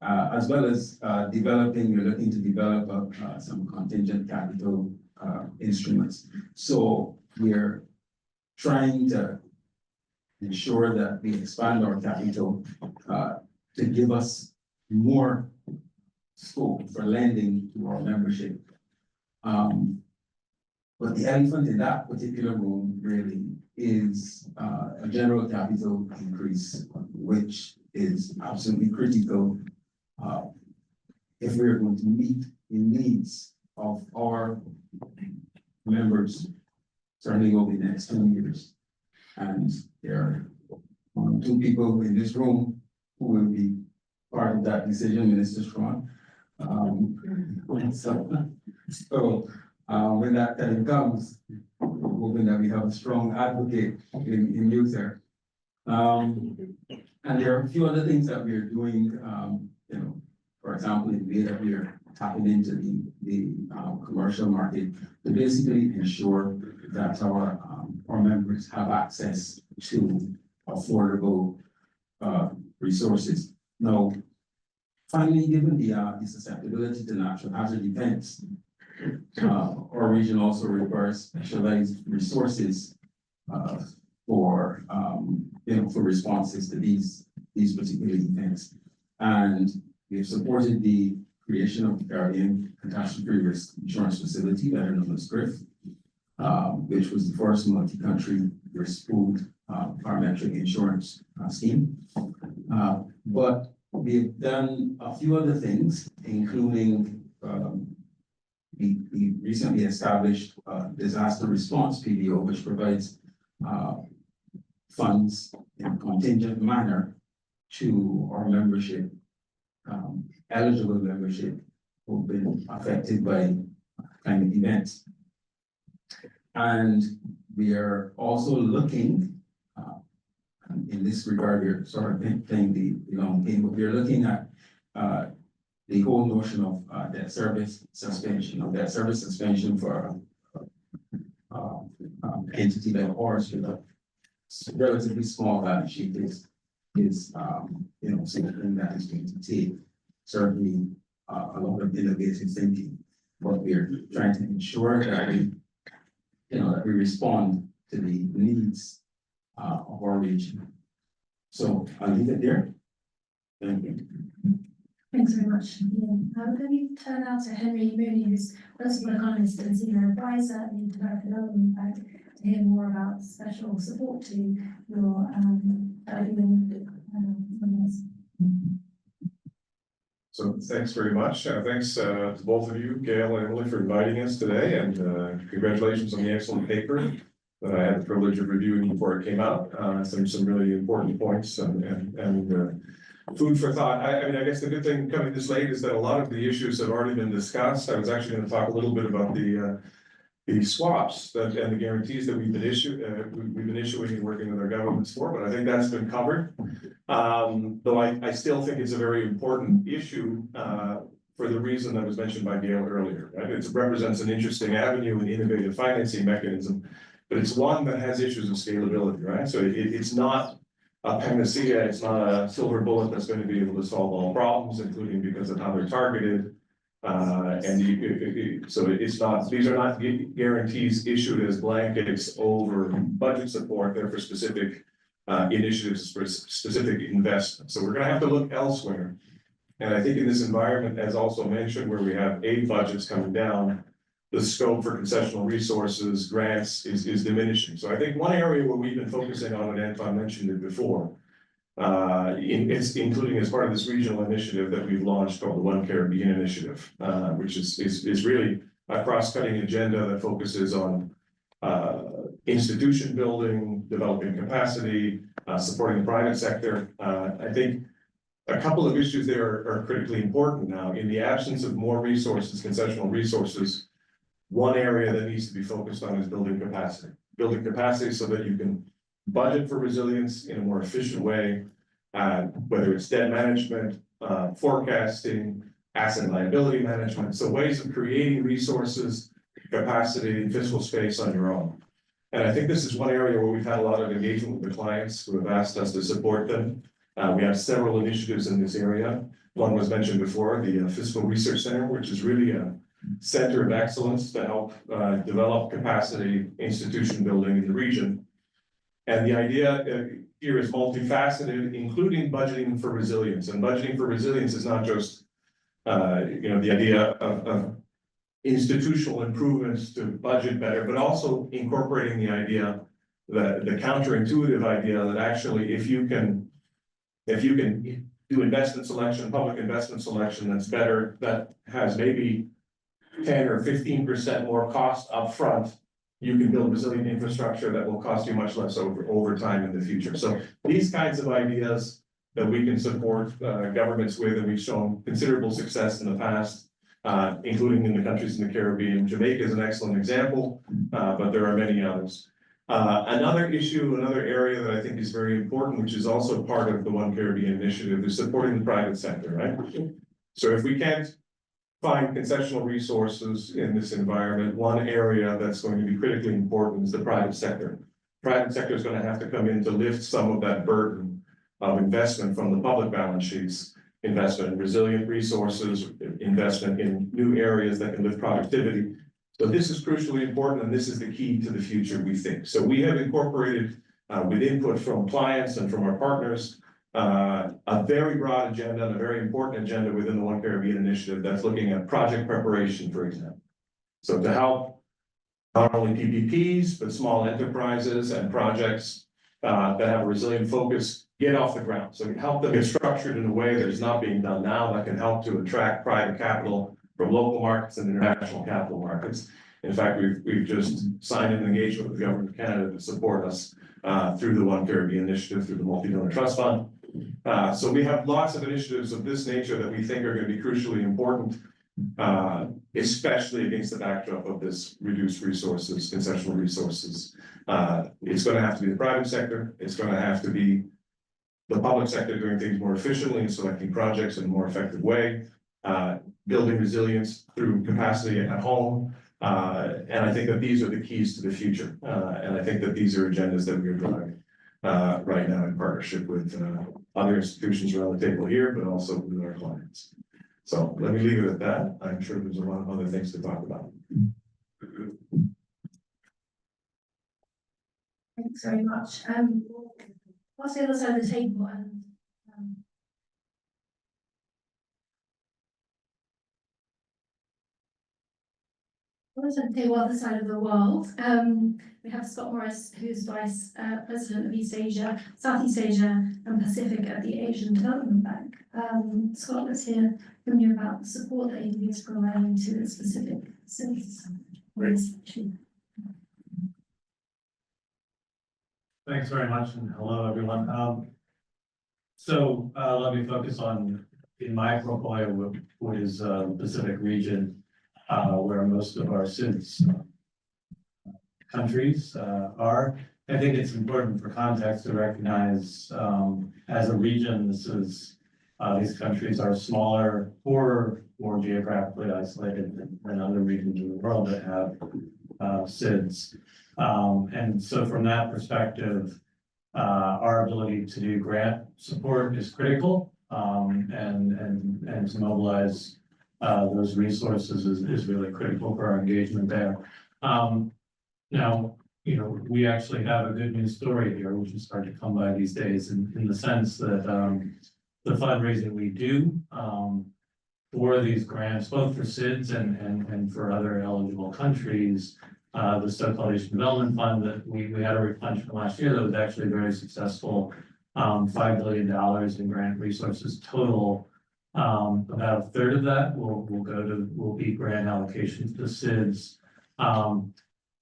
Speaker 10: as well as we're looking to develop some contingent capital instruments. So we're trying to ensure that we expand our capital to give us more scope for lending to our membership. But the elephant in that particular room really is a general capital increase, which is absolutely critical if we're going to meet the needs of our members, certainly over the next 10 years. And there are 2 people in this room who will be part of that decision, Minister Strawn. So when that time comes, we're hoping that we have a strong advocate in you, sir. And there are a few other things that we're doing, for example, in the way that we're tapping into the commercial market to basically ensure that our members have access to affordable resources. Now, finally, given the susceptibility to natural hazard events, our region also requires specialized resources for responses to these particular events. And we have supported the creation of the Caribbean Catastrophe Risk Insurance Facility, better known as GRIF, which was the first multi-country risk pool parametric insurance scheme. But we've done a few other things, including, we recently established disaster response PDO, which provides funds in a contingent manner to our membership, eligible membership who've been affected by climate events. And we are also looking, in this regard, we're sort of playing the long game, but we're looking at the whole notion of debt service suspension for entity like ours with a relatively small balance sheet is something that is going to take certainly a lot of innovative thinking. But we're trying to ensure that we respond to the needs of our region. So I'll leave it there. Thank you.
Speaker 6: Thanks very much. Let me turn now to Henry Mooney, who's principal economist and senior advisor in the Development Development Bank, to hear more about special support to your
Speaker 11: So thanks very much. Thanks to both of you, Gail and Emily, for inviting us today, and congratulations on the excellent paper that I had the privilege of reviewing before it came out. Some really important points and food for thought. I mean, I guess the good thing coming this late is that a lot of the issues have already been discussed. I was actually going to talk a little bit about the swaps and the guarantees that we've been issuing and working with our governments for, but I think that's been covered. Though I still think it's a very important issue for the reason that was mentioned by Gail earlier, right? It represents an interesting avenue and innovative financing mechanism, but it's one that has issues of scalability, right? So it's not a panacea, it's not a silver bullet that's going to be able to solve all problems, including because of how they're targeted. So it's not, these are not guarantees issued as blankets over budget support. They're for specific initiatives, for specific investments. So we're going to have to look elsewhere. And I think in this environment, as also mentioned, where we have aid budgets coming down, the scope for concessional resources, grants is diminishing. So I think one area where we've been focusing on, and Anton mentioned it before, including as part of this regional initiative that we've launched called the One Caribbean Initiative, which is really a cross-cutting agenda that focuses on institution building, developing capacity, supporting the private sector. I think a couple of issues there are critically important now. In the absence of more resources, concessional resources, one area that needs to be focused on is building capacity. Building capacity so that you can budget for resilience in a more efficient way, whether it's debt management, forecasting, asset and liability management. So ways of creating resources, capacity, and fiscal space on your own. And I think this is one area where we've had a lot of engagement with the clients who have asked us to support them. We have several initiatives in this area. One was mentioned before, the Fiscal Research Center, which is really a center of excellence to help develop capacity, institution building in the region. And the idea here is multifaceted, including budgeting for resilience. And budgeting for resilience is not just, the idea of institutional improvements to budget better, but also incorporating the idea, the counterintuitive idea that actually, if you can do investment selection, public investment selection that's better, that has maybe 10 or 15% more cost upfront, you can build resilient infrastructure that will cost you much less over time in the future. So these kinds of ideas that we can support governments with, and we've shown considerable success in the past, including in the countries in the Caribbean. Jamaica is an excellent example, but there are many others. Another area that I think is very important, which is also part of the One Caribbean Initiative, is supporting the private sector, right? So if we can't find concessional resources in this environment, one area that's going to be critically important is the private sector. Private sector is going to have to come in to lift some of that burden of investment from the public balance sheets, investment in resilient resources, investment in new areas that can lift productivity. So this is crucially important, and this is the key to the future, we think. So we have incorporated with input from clients and from our partners, a very broad agenda and a very important agenda within the One Caribbean Initiative that's looking at project preparation, for example. So to help not only PPPs, but small enterprises and projects that have a resilient focus get off the ground. So help them get structured in a way that is not being done now, that can help to attract private capital from local markets and international capital markets. In fact, we've just signed an engagement with the government of Canada to support us through the One Caribbean Initiative, through the Multi-Donor Trust Fund. So we have lots of initiatives of this nature that we think are going to be crucially important, especially against the backdrop of this reduced resources, concessional resources. It's going to have to be the private sector. It's going to have to be the public sector doing things more efficiently and selecting projects in a more effective way, building resilience through capacity at home. And I think that these are the keys to the future. And I think that these are agendas that we are driving right now in partnership with other institutions around the table here, but also with our clients. So let me leave it at that. I'm sure there's a lot of other things to talk about.
Speaker 6: Thanks very much. What's the other side of the table? And what's the table other side of the world? We have Scott Morris, who's Vice President of East Asia, Southeast Asia and Pacific at the Asian Development Bank. Scott, let's hear from you about the support that ADB is providing to the specific cities.
Speaker 12: Thanks very much, and hello, everyone. Let me focus on, in my portfolio, what is the Pacific region, where most of our SIDS countries are. I think it's important for context to recognize, as a region, these countries are smaller, poorer, more geographically isolated than other regions in the world that have SIDS. And so from that perspective, our ability to do grant support is critical, and to mobilize those resources is really critical for our engagement there. Now, we actually have a good news story here, which is hard to come by these days, in the sense that the fundraising we do for these grants, both for SIDS and for other eligible countries, the so-called Asian Development Fund that we had a replenishment last year that was actually very successful. $5 billion in grant resources total. About a third of that will be grant allocations to SIDS.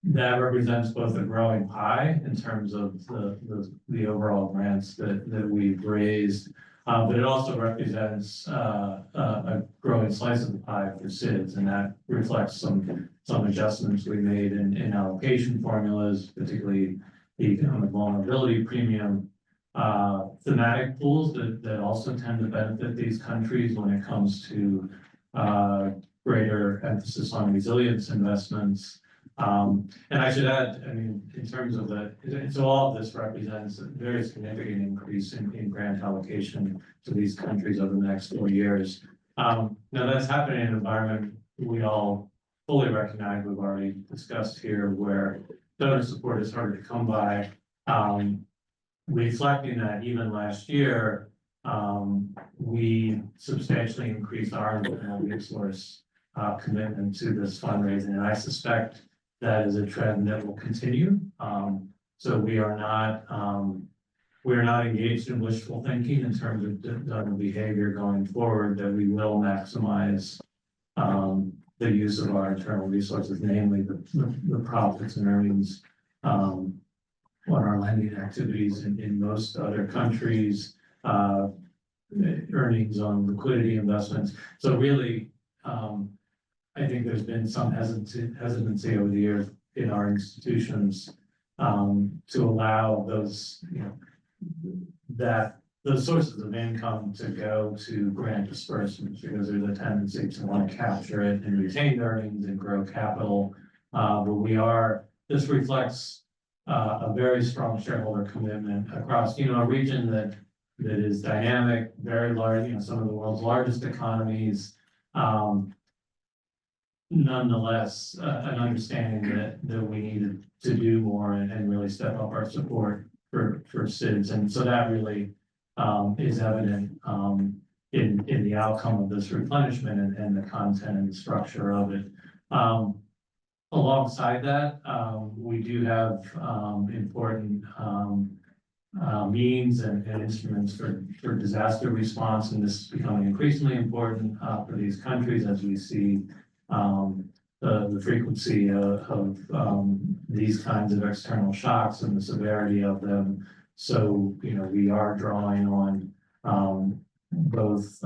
Speaker 12: That represents both a growing pie in terms of the overall grants that we've raised, but it also represents a growing slice of the pie for SIDS, and that reflects some adjustments we made in allocation formulas, particularly the economic vulnerability premium, thematic pools that also tend to benefit these countries when it comes to greater emphasis on resilience investments. And I should add, in terms of so all of this represents a very significant increase in grant allocation to these countries over the next 4 years. Now that's happening in an environment we all fully recognize, we've already discussed here, where donor support is harder to come by. Reflecting that, even last year, we substantially increased our internal resource commitment to this fundraising, and I suspect that is a trend that will continue. So we are not engaged in wishful thinking in terms of donor behavior going forward, that we will maximize the use of our internal resources, namely the profits and earnings on our lending activities in most other countries, earnings on liquidity investments. So really, I think there's been some hesitancy over the years in our institutions to allow those, those sources of income to go to grant disbursements, because there's a tendency to want to capture it and retain earnings and grow capital. But this reflects a very strong shareholder commitment across, a region that is dynamic, very large, some of the world's largest economies. Nonetheless, an understanding that we needed to do more and really step up our support for SIDS. And so that really is evident in the outcome of this replenishment and the content and the structure of it. Alongside that, we do have important means and instruments for disaster response, and this is becoming increasingly important for these countries as we see the frequency of these kinds of external shocks and the severity of them. So, you know, we are drawing on both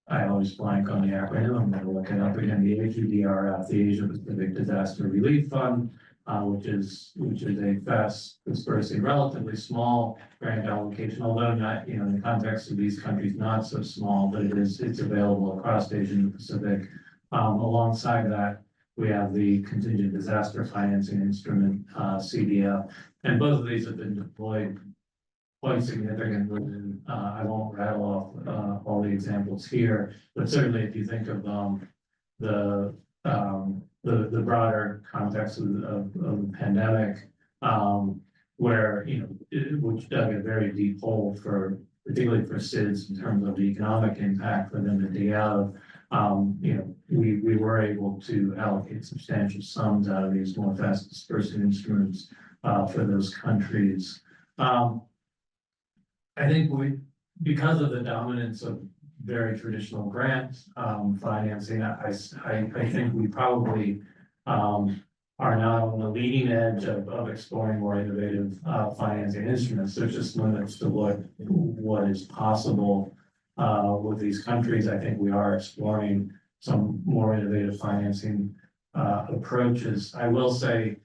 Speaker 12: I always blank on the acronym, I'm gonna look it up again, the APDRF, the Asia Pacific Disaster Relief Fund, which is a fast dispersing, relatively small grant allocation, although not, you know, in the context of these countries, not so small, but it's available across Asia and the Pacific. Alongside that, we have the Contingent Disaster Financing Instrument, CDF, and both of these have been deployed quite significantly. I won't rattle off all the examples here, but certainly if you think of the broader context of the pandemic, where, you know, which dug a very deep hole particularly for SIDS in terms of the economic impact for them to dig out of, you know, we were able to allocate substantial sums out of these more fast dispersing instruments for those countries. I think because of the dominance of very traditional grant financing, I think we probably are not on the leading edge of exploring more innovative financing instruments. There's just limits to what is possible with these countries. I think we are exploring some more innovative financing approaches. I will say,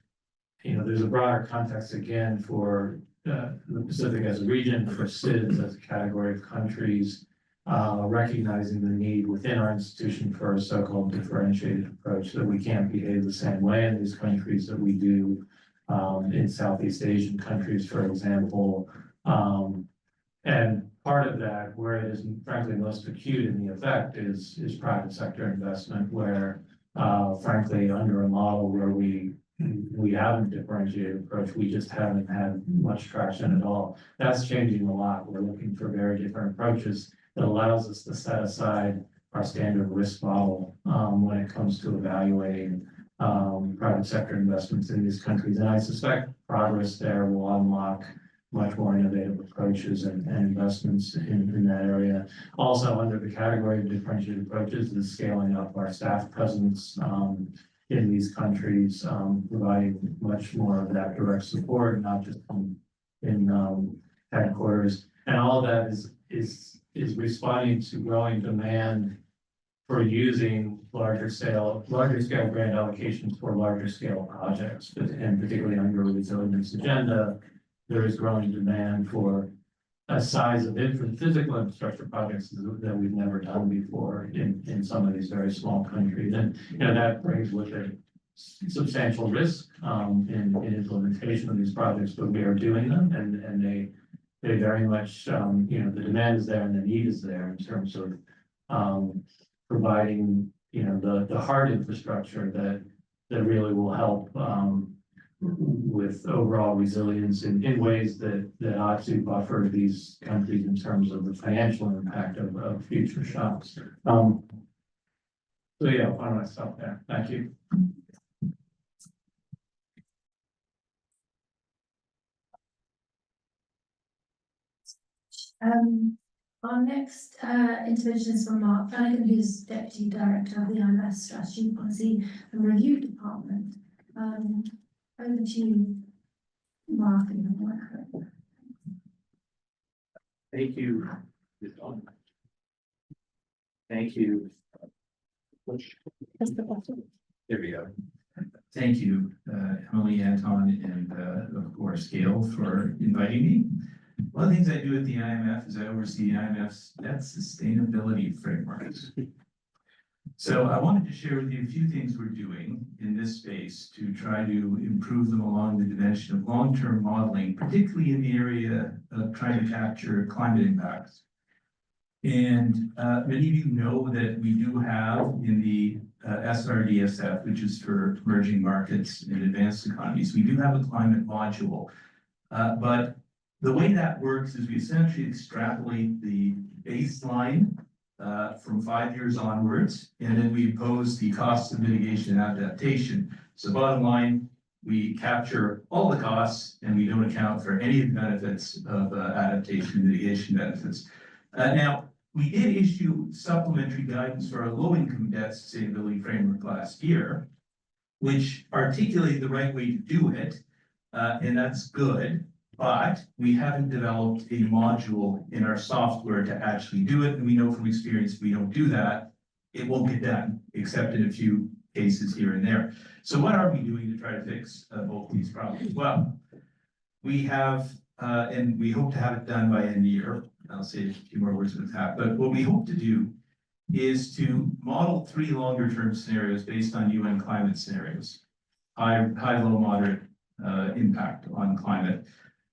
Speaker 12: you know, there's a broader context again for the Pacific as a region, for SIDS as a category of countries, recognizing the need within our institution for a so-called differentiated approach, that we can't behave the same way in these countries that we do in Southeast Asian countries, for example. And part of that, where it is frankly most acute in the effect, is private sector investment, where frankly, under a model where we haven't differentiated approach, we just haven't had much traction at all. That's changing a lot. We're looking for very different approaches that allows us to set aside our standard risk model when it comes to evaluating private sector investments in these countries. And I suspect progress there will unlock much more innovative approaches and investments in that area. Also, under the category of differentiated approaches is scaling up our staff presence in these countries, providing much more of that direct support, not just in headquarters. And all of that is responding to growing demand for using larger scale grant allocations for larger scale projects, and particularly under the resilience agenda, there is growing demand for a size of physical infrastructure projects that we've never done before in some of these very small countries. And, you know, that brings with it substantial risk in implementation of these projects, but we are doing them, and they very much, you know, the demand is there and the need is there in terms of providing, you know, the hard infrastructure that really will help with overall resilience in ways that ought to buffer these countries in terms of the financial impact of future shocks. So yeah, why don't I stop there? Thank you.
Speaker 6: Our next intervention is from Mark Flanagan, who's Deputy Director of the IMF Strategy, Policy and Review Department. Over to you, Mark.
Speaker 13: Thank you. Thank you. There we go. Thank you, Emily, Anton, and of course, Gail, for inviting me. One of the things I do at the IMF is I oversee IMF's debt sustainability frameworks. So I wanted to share with you a few things we're doing in this space to try to improve them along the dimension of long-term modeling, particularly in the area of trying to capture climate impacts. And many of you know that we do have in the SRDSF, which is for emerging markets and advanced economies, we do have a climate module. But the way that works is we essentially extrapolate the baseline from 5 years onwards, and then we impose the cost of mitigation and adaptation. So bottom line, we capture all the costs and we don't account for any of the benefits of adaptation mitigation benefits. Now, we did issue supplementary guidance for our low-income debt sustainability framework last year, which articulated the right way to do it, and that's good. But we haven't developed a module in our software to actually do it, and we know from experience, if we don't do that, it won't get done, except in a few cases here and there. So what are we doing to try to fix both these problems? Well, we have, and we hope to have it done by end of year. I'll say a few more words with that, but what we hope to do is to model 3 longer term scenarios based on UN climate scenarios. High, low, moderate impact on climate.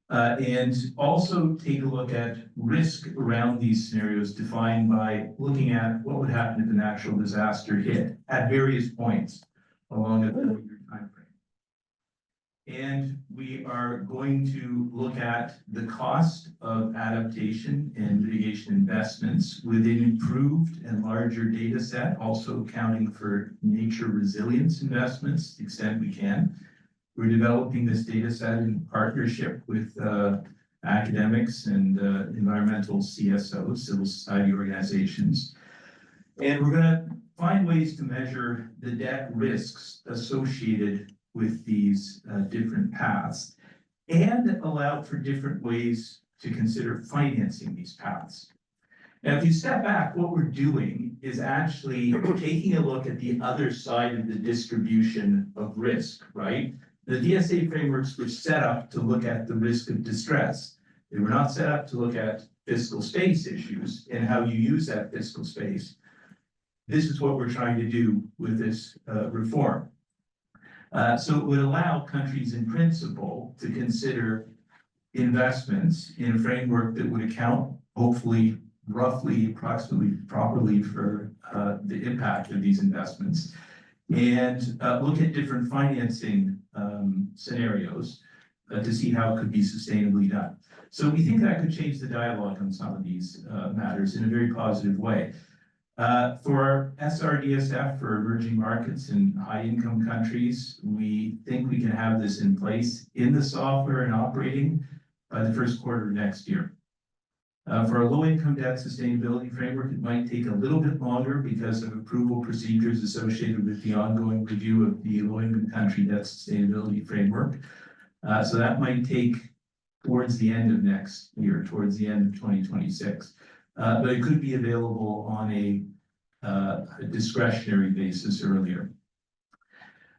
Speaker 13: And also take a look at risk around these scenarios defined by looking at what would happen if a natural disaster hit at various points along a 30-year time frame. And we are going to look at the cost of adaptation and mitigation investments with an improved and larger data set, also accounting for nature resilience investments to the extent we can. We're developing this data set in partnership with academics and environmental CSOs, civil society organizations. And we're gonna find ways to measure the debt risks associated with these different paths and allow for different ways to consider financing these paths. Now, if you step back, what we're doing is actually taking a look at the other side of the distribution of risk, right? The DSA frameworks were set up to look at the risk of distress. They were not set up to look at fiscal space issues and how you use that fiscal space. This is what we're trying to do with this reform. So it would allow countries in principle to consider investments in a framework that would account, hopefully, roughly, approximately, properly for the impact of these investments, and look at different financing scenarios to see how it could be sustainably done. So we think that could change the dialogue on some of these matters in a very positive way. For our SRDSF for emerging markets and high-income countries, we think we can have this in place in the software and operating by the first quarter of next year. For our low-income debt sustainability framework, it might take a little bit longer because of approval procedures associated with the ongoing review of the low-income country debt sustainability framework. So that might take towards the end of next year, towards the end of 2026. But it could be available on a discretionary basis earlier.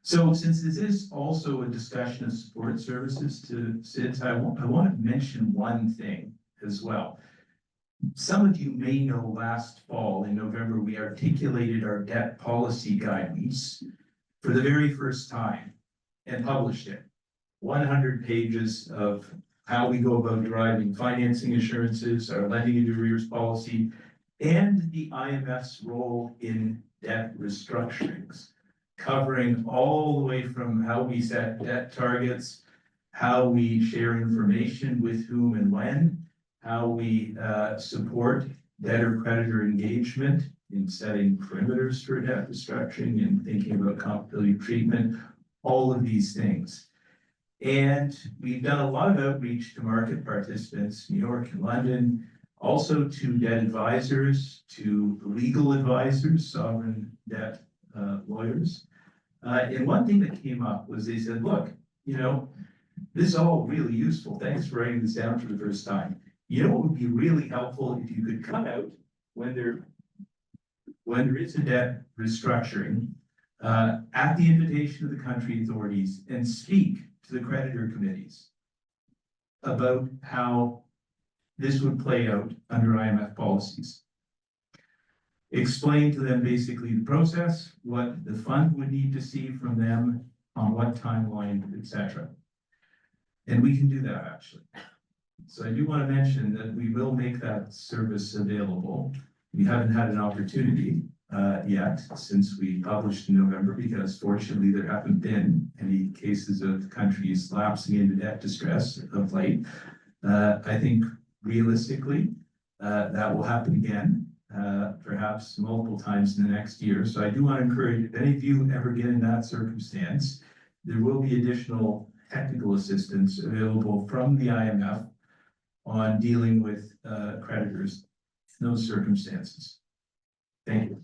Speaker 13: So since this is also a discussion of support services to SIDS, I want to mention one thing as well. Some of you may know last fall in November, we articulated our debt policy guidance for the very first time and published it. 100 pages of how we go about deriving financing assurances, our lending into arrears policy, and the IMF's role in debt restructurings, covering all the way from how we set debt targets, how we share information with whom and when, how we support debtor-creditor engagement in setting perimeters for debt restructuring and thinking about comparability treatment, all of these things. And we've done a lot of outreach to market participants, New York and London, also to debt advisors, to legal advisors, sovereign debt lawyers. And one thing that came up was they said, look, this is all really useful. Thanks for writing this down for the first time. You know what would be really helpful if you could come out when there is a debt restructuring at the invitation of the country authorities and speak to the creditor committees about how this would play out under IMF policies. Explain to them basically the process, what the fund would need to see from them, on what timeline, etc. And we can do that actually. So I do want to mention that we will make that service available. We haven't had an opportunity yet since we published in November, because fortunately there haven't been any cases of countries lapsing into debt distress of late. I think realistically that will happen again, perhaps multiple times in the next year. So I do want to encourage, if any of you ever get in that circumstance, there will be additional technical assistance available from the IMF on dealing with creditors in those circumstances. Thank you.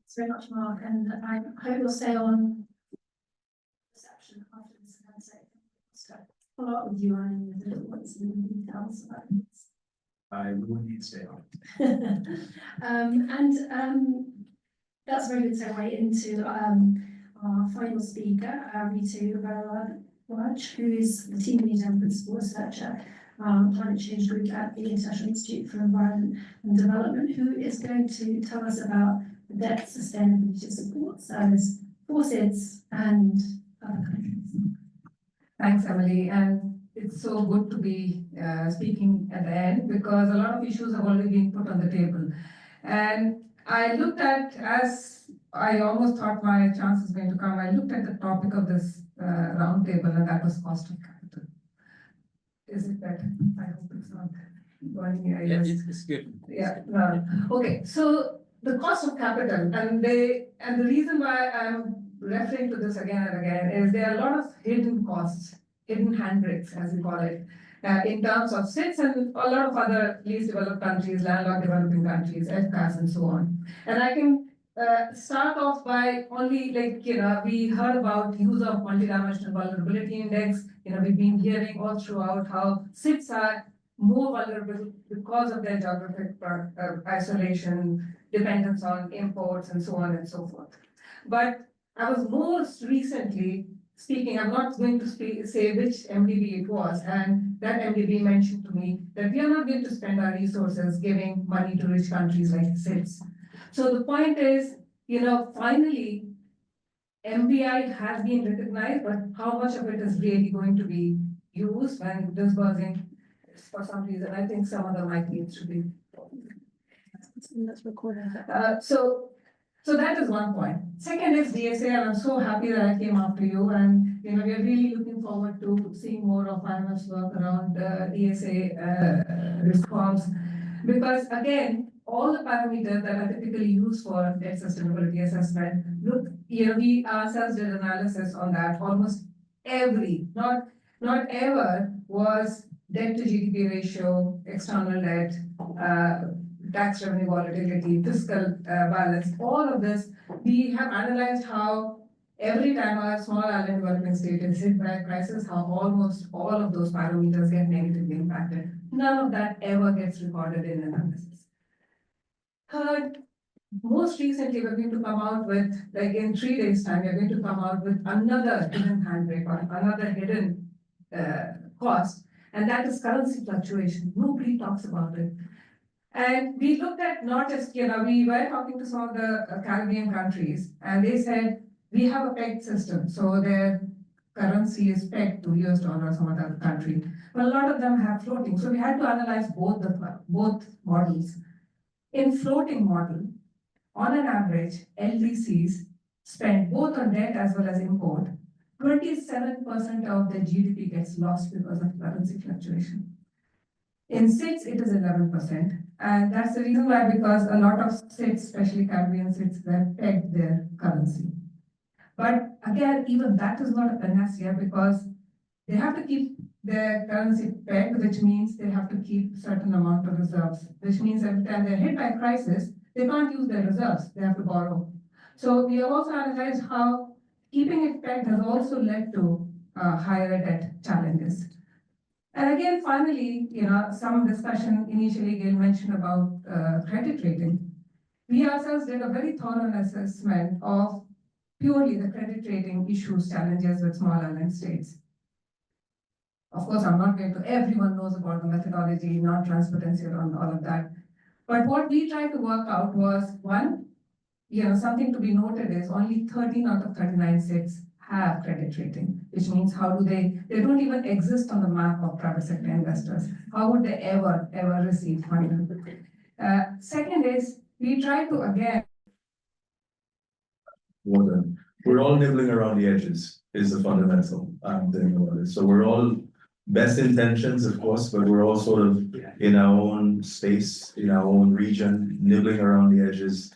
Speaker 6: Thanks very much, Mark, and I hope you'll stay on reception after this event. So follow up with you on the little ones and the details about this.
Speaker 13: I will need to stay on.
Speaker 6: That's a very good segue into our final speaker, Ritu Bharadwaj, who is the team leader and principal researcher, climate change group at the International Institute for Environment and Development, who is going to tell us about the debt sustainability support service for SIDS and other countries.
Speaker 14: Thanks, Emily, and it's so good to be speaking at the end because a lot of issues have already been put on the table. And I looked at, as I almost thought my chance was going to come, I looked at the topic of this roundtable, and that was cost of capital. Is it better? I hope it's not going here.
Speaker 7: Yeah, it's good.
Speaker 14: Yeah, okay, so the cost of capital, and the reason why I'm referring to this again and again is there are a lot of hidden costs, hidden handbrakes, as we call it, in terms of SIDS and a lot of other least developed countries, landlocked developing countries, FCAS and so on. And I can start off by only we heard about use of multidimensional vulnerability index. We've been hearing all throughout how SIDS are more vulnerable because of their geographic isolation, dependence on imports and so on and so forth. But I was most recently speaking, I'm not going to say which MDB it was, and that MDB mentioned to me that we are not going to spend our resources giving money to rich countries like SIDS. So the point is, finally, MBI has been recognized, but how much of it is really going to be used when disbursing for some reason? I think some of them might need to be.
Speaker 1: Let's record
Speaker 14: So that is one point. Second is DSA, and I'm so happy that I came after you, and we are really looking forward to seeing more of IMF's work around DSA reforms, because again, all the parameters that are typically used for debt sustainability assessment, we ourselves did analysis on that. Almost every, not ever, was debt to GDP ratio, external debt, tax revenue volatility, fiscal balance, all of this, we have analyzed how every time a small island developing state is hit by a crisis, how almost all of those parameters get negatively impacted. None of that ever gets recorded in analysis. Third, most recently, we're going to come out with, in 3 days' time, we're going to come out with another hidden handbrake or another hidden cost, and that is currency fluctuation. Nobody talks about it. And we looked at not just, we were talking to some of the Caribbean countries, and they said, we have a pegged system. So their currency is pegged to US dollar or some other country. But a lot of them have floating. So we had to analyze both models. In floating model, on an average, LDCs spend both on debt as well as import. 27% of the GDP gets lost because of currency fluctuation. In SIDS, it is 11. And that's the reason why, because a lot of SIDS, especially Caribbean SIDS, have pegged their currency. But again, even that is not a panacea because they have to keep their currency pegged, which means they have to keep a certain amount of reserves, which means every time they're hit by a crisis, they can't use their reserves, they have to borrow. So we have also analyzed how keeping it pegged has also led to higher debt challenges. And again, finally, some discussion initially Gail mentioned about credit rating. We ourselves did a very thorough assessment of purely the credit rating issues, challenges with small island states. Of course, I'm not going to, everyone knows about the methodology, non-transparency around all of that. But what we tried to work out was, one, something to be noted is only 13 out of 39 states have credit rating, which means how do they don't even exist on the map of private sector investors. How would they ever receive funding? Second is, we try to again.
Speaker 3: We're all nibbling around the edges is the fundamental thing about it. So we're all best intentions, of course, but we're all sort of in our own space, in our own region, nibbling around the edges.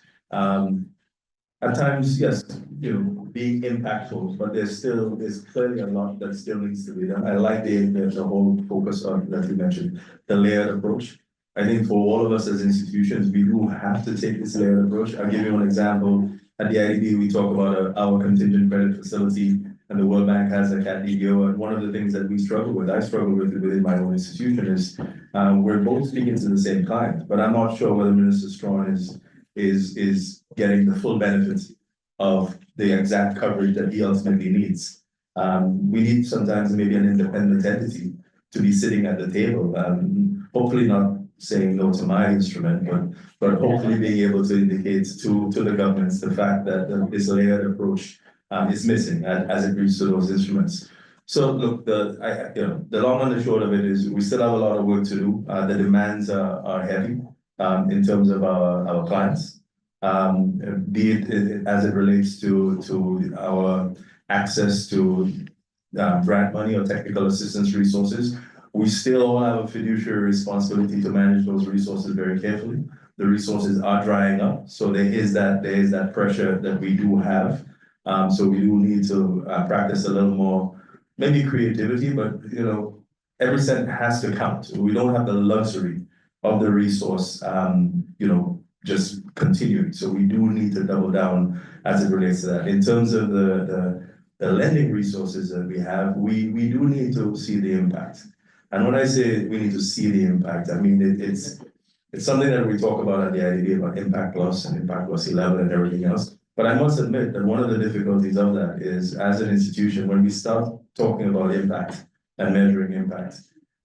Speaker 3: at times, yes, being impactful, but there's clearly a lot that still needs to be done. I like the whole focus on, that you mentioned, the layered approach. I think for all of us as institutions, we do have to take this layered approach. I'll give you one example. At the IDB, we talk about our contingent credit facility, and the World Bank has a CADDO. And one of the things that we struggle with, I struggle with within my own institution, is we're both speaking to the same client, but I'm not sure whether Minister Strawn is getting the full benefits of the exact coverage that he ultimately needs. We need sometimes maybe an independent entity to be sitting at the table, hopefully not saying no to my instrument, but hopefully being able to indicate to the governments the fact that this layered approach is missing as it relates to those instruments. So look, the long and the short of it is we still have a lot of work to do. The demands are heavy in terms of our clients, be it as it relates to our access to grant money or technical assistance resources. We still all have a fiduciary responsibility to manage those resources very carefully. The resources are drying up, so there is that pressure that we do have. So we do need to practice a little more, maybe creativity, but every cent has to count. We don't have the luxury of the resource, just continuing. So we do need to double down as it relates to that. In terms of the lending resources that we have, we do need to see the impact. And when I say we need to see the impact, I mean it's something that we talk about at the IDB about Impact Plus and Impact Plus 11 and everything else. But I must admit that one of the difficulties of that is, as an institution, when we start talking about impact and measuring impact,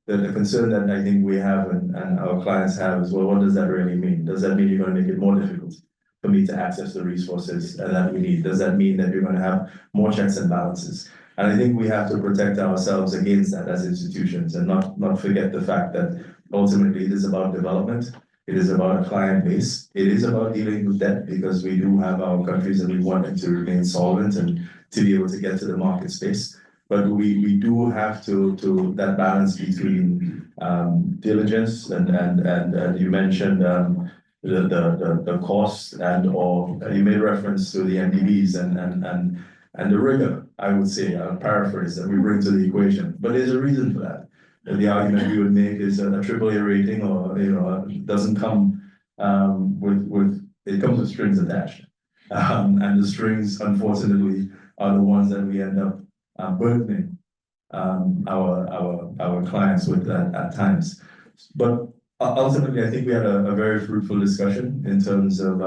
Speaker 3: the concern that I think we have and our clients have is, well, what does that really mean? Does that mean you're going to make it more difficult for me to access the resources that we need? Does that mean that you're going to have more checks and balances? And I think we have to protect ourselves against that as institutions and not forget the fact that ultimately it is about development. It is about a client base. It is about dealing with debt, because we do have our countries and we want them to remain solvent and to be able to get to the market space. But we do have to that balance between diligence and you mentioned the cost or you made reference to the MDBs and the rigor, I would say, I'll paraphrase, that we bring to the equation. But there's a reason for that. The argument we would make is a AAA rating, or doesn't come it comes with strings attached, and the strings, unfortunately, are the ones that we end up burdening our clients with at times. But ultimately, I think we had a very fruitful discussion in terms of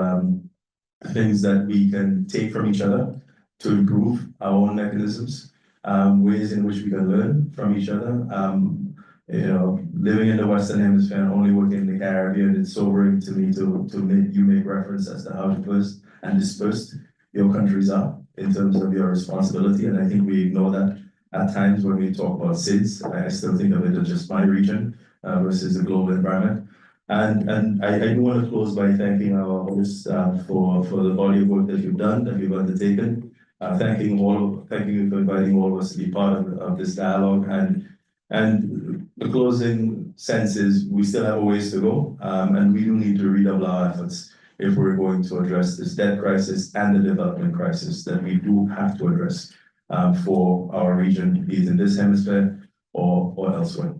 Speaker 3: things that we can take from each other to improve our own mechanisms, ways in which we can learn from each other. Living in the Western Hemisphere and only working in the Caribbean, it's sobering to me to make reference as to how diverse and dispersed your countries are in terms of your responsibility. And I think we ignore that at times when we talk about SIDS. I still think of it as just my region versus the global environment. And I do want to close by thanking our hosts for the body of work that you've done, that you've undertaken. Thanking you for inviting all of us to be part of this dialogue. And the closing sense is we still have a ways to go, and we do need to redouble our efforts if we're going to address this debt crisis and the development crisis that we do have to address for our region, be it in this hemisphere or elsewhere.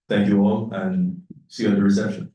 Speaker 3: Thank you all, and see you at the reception.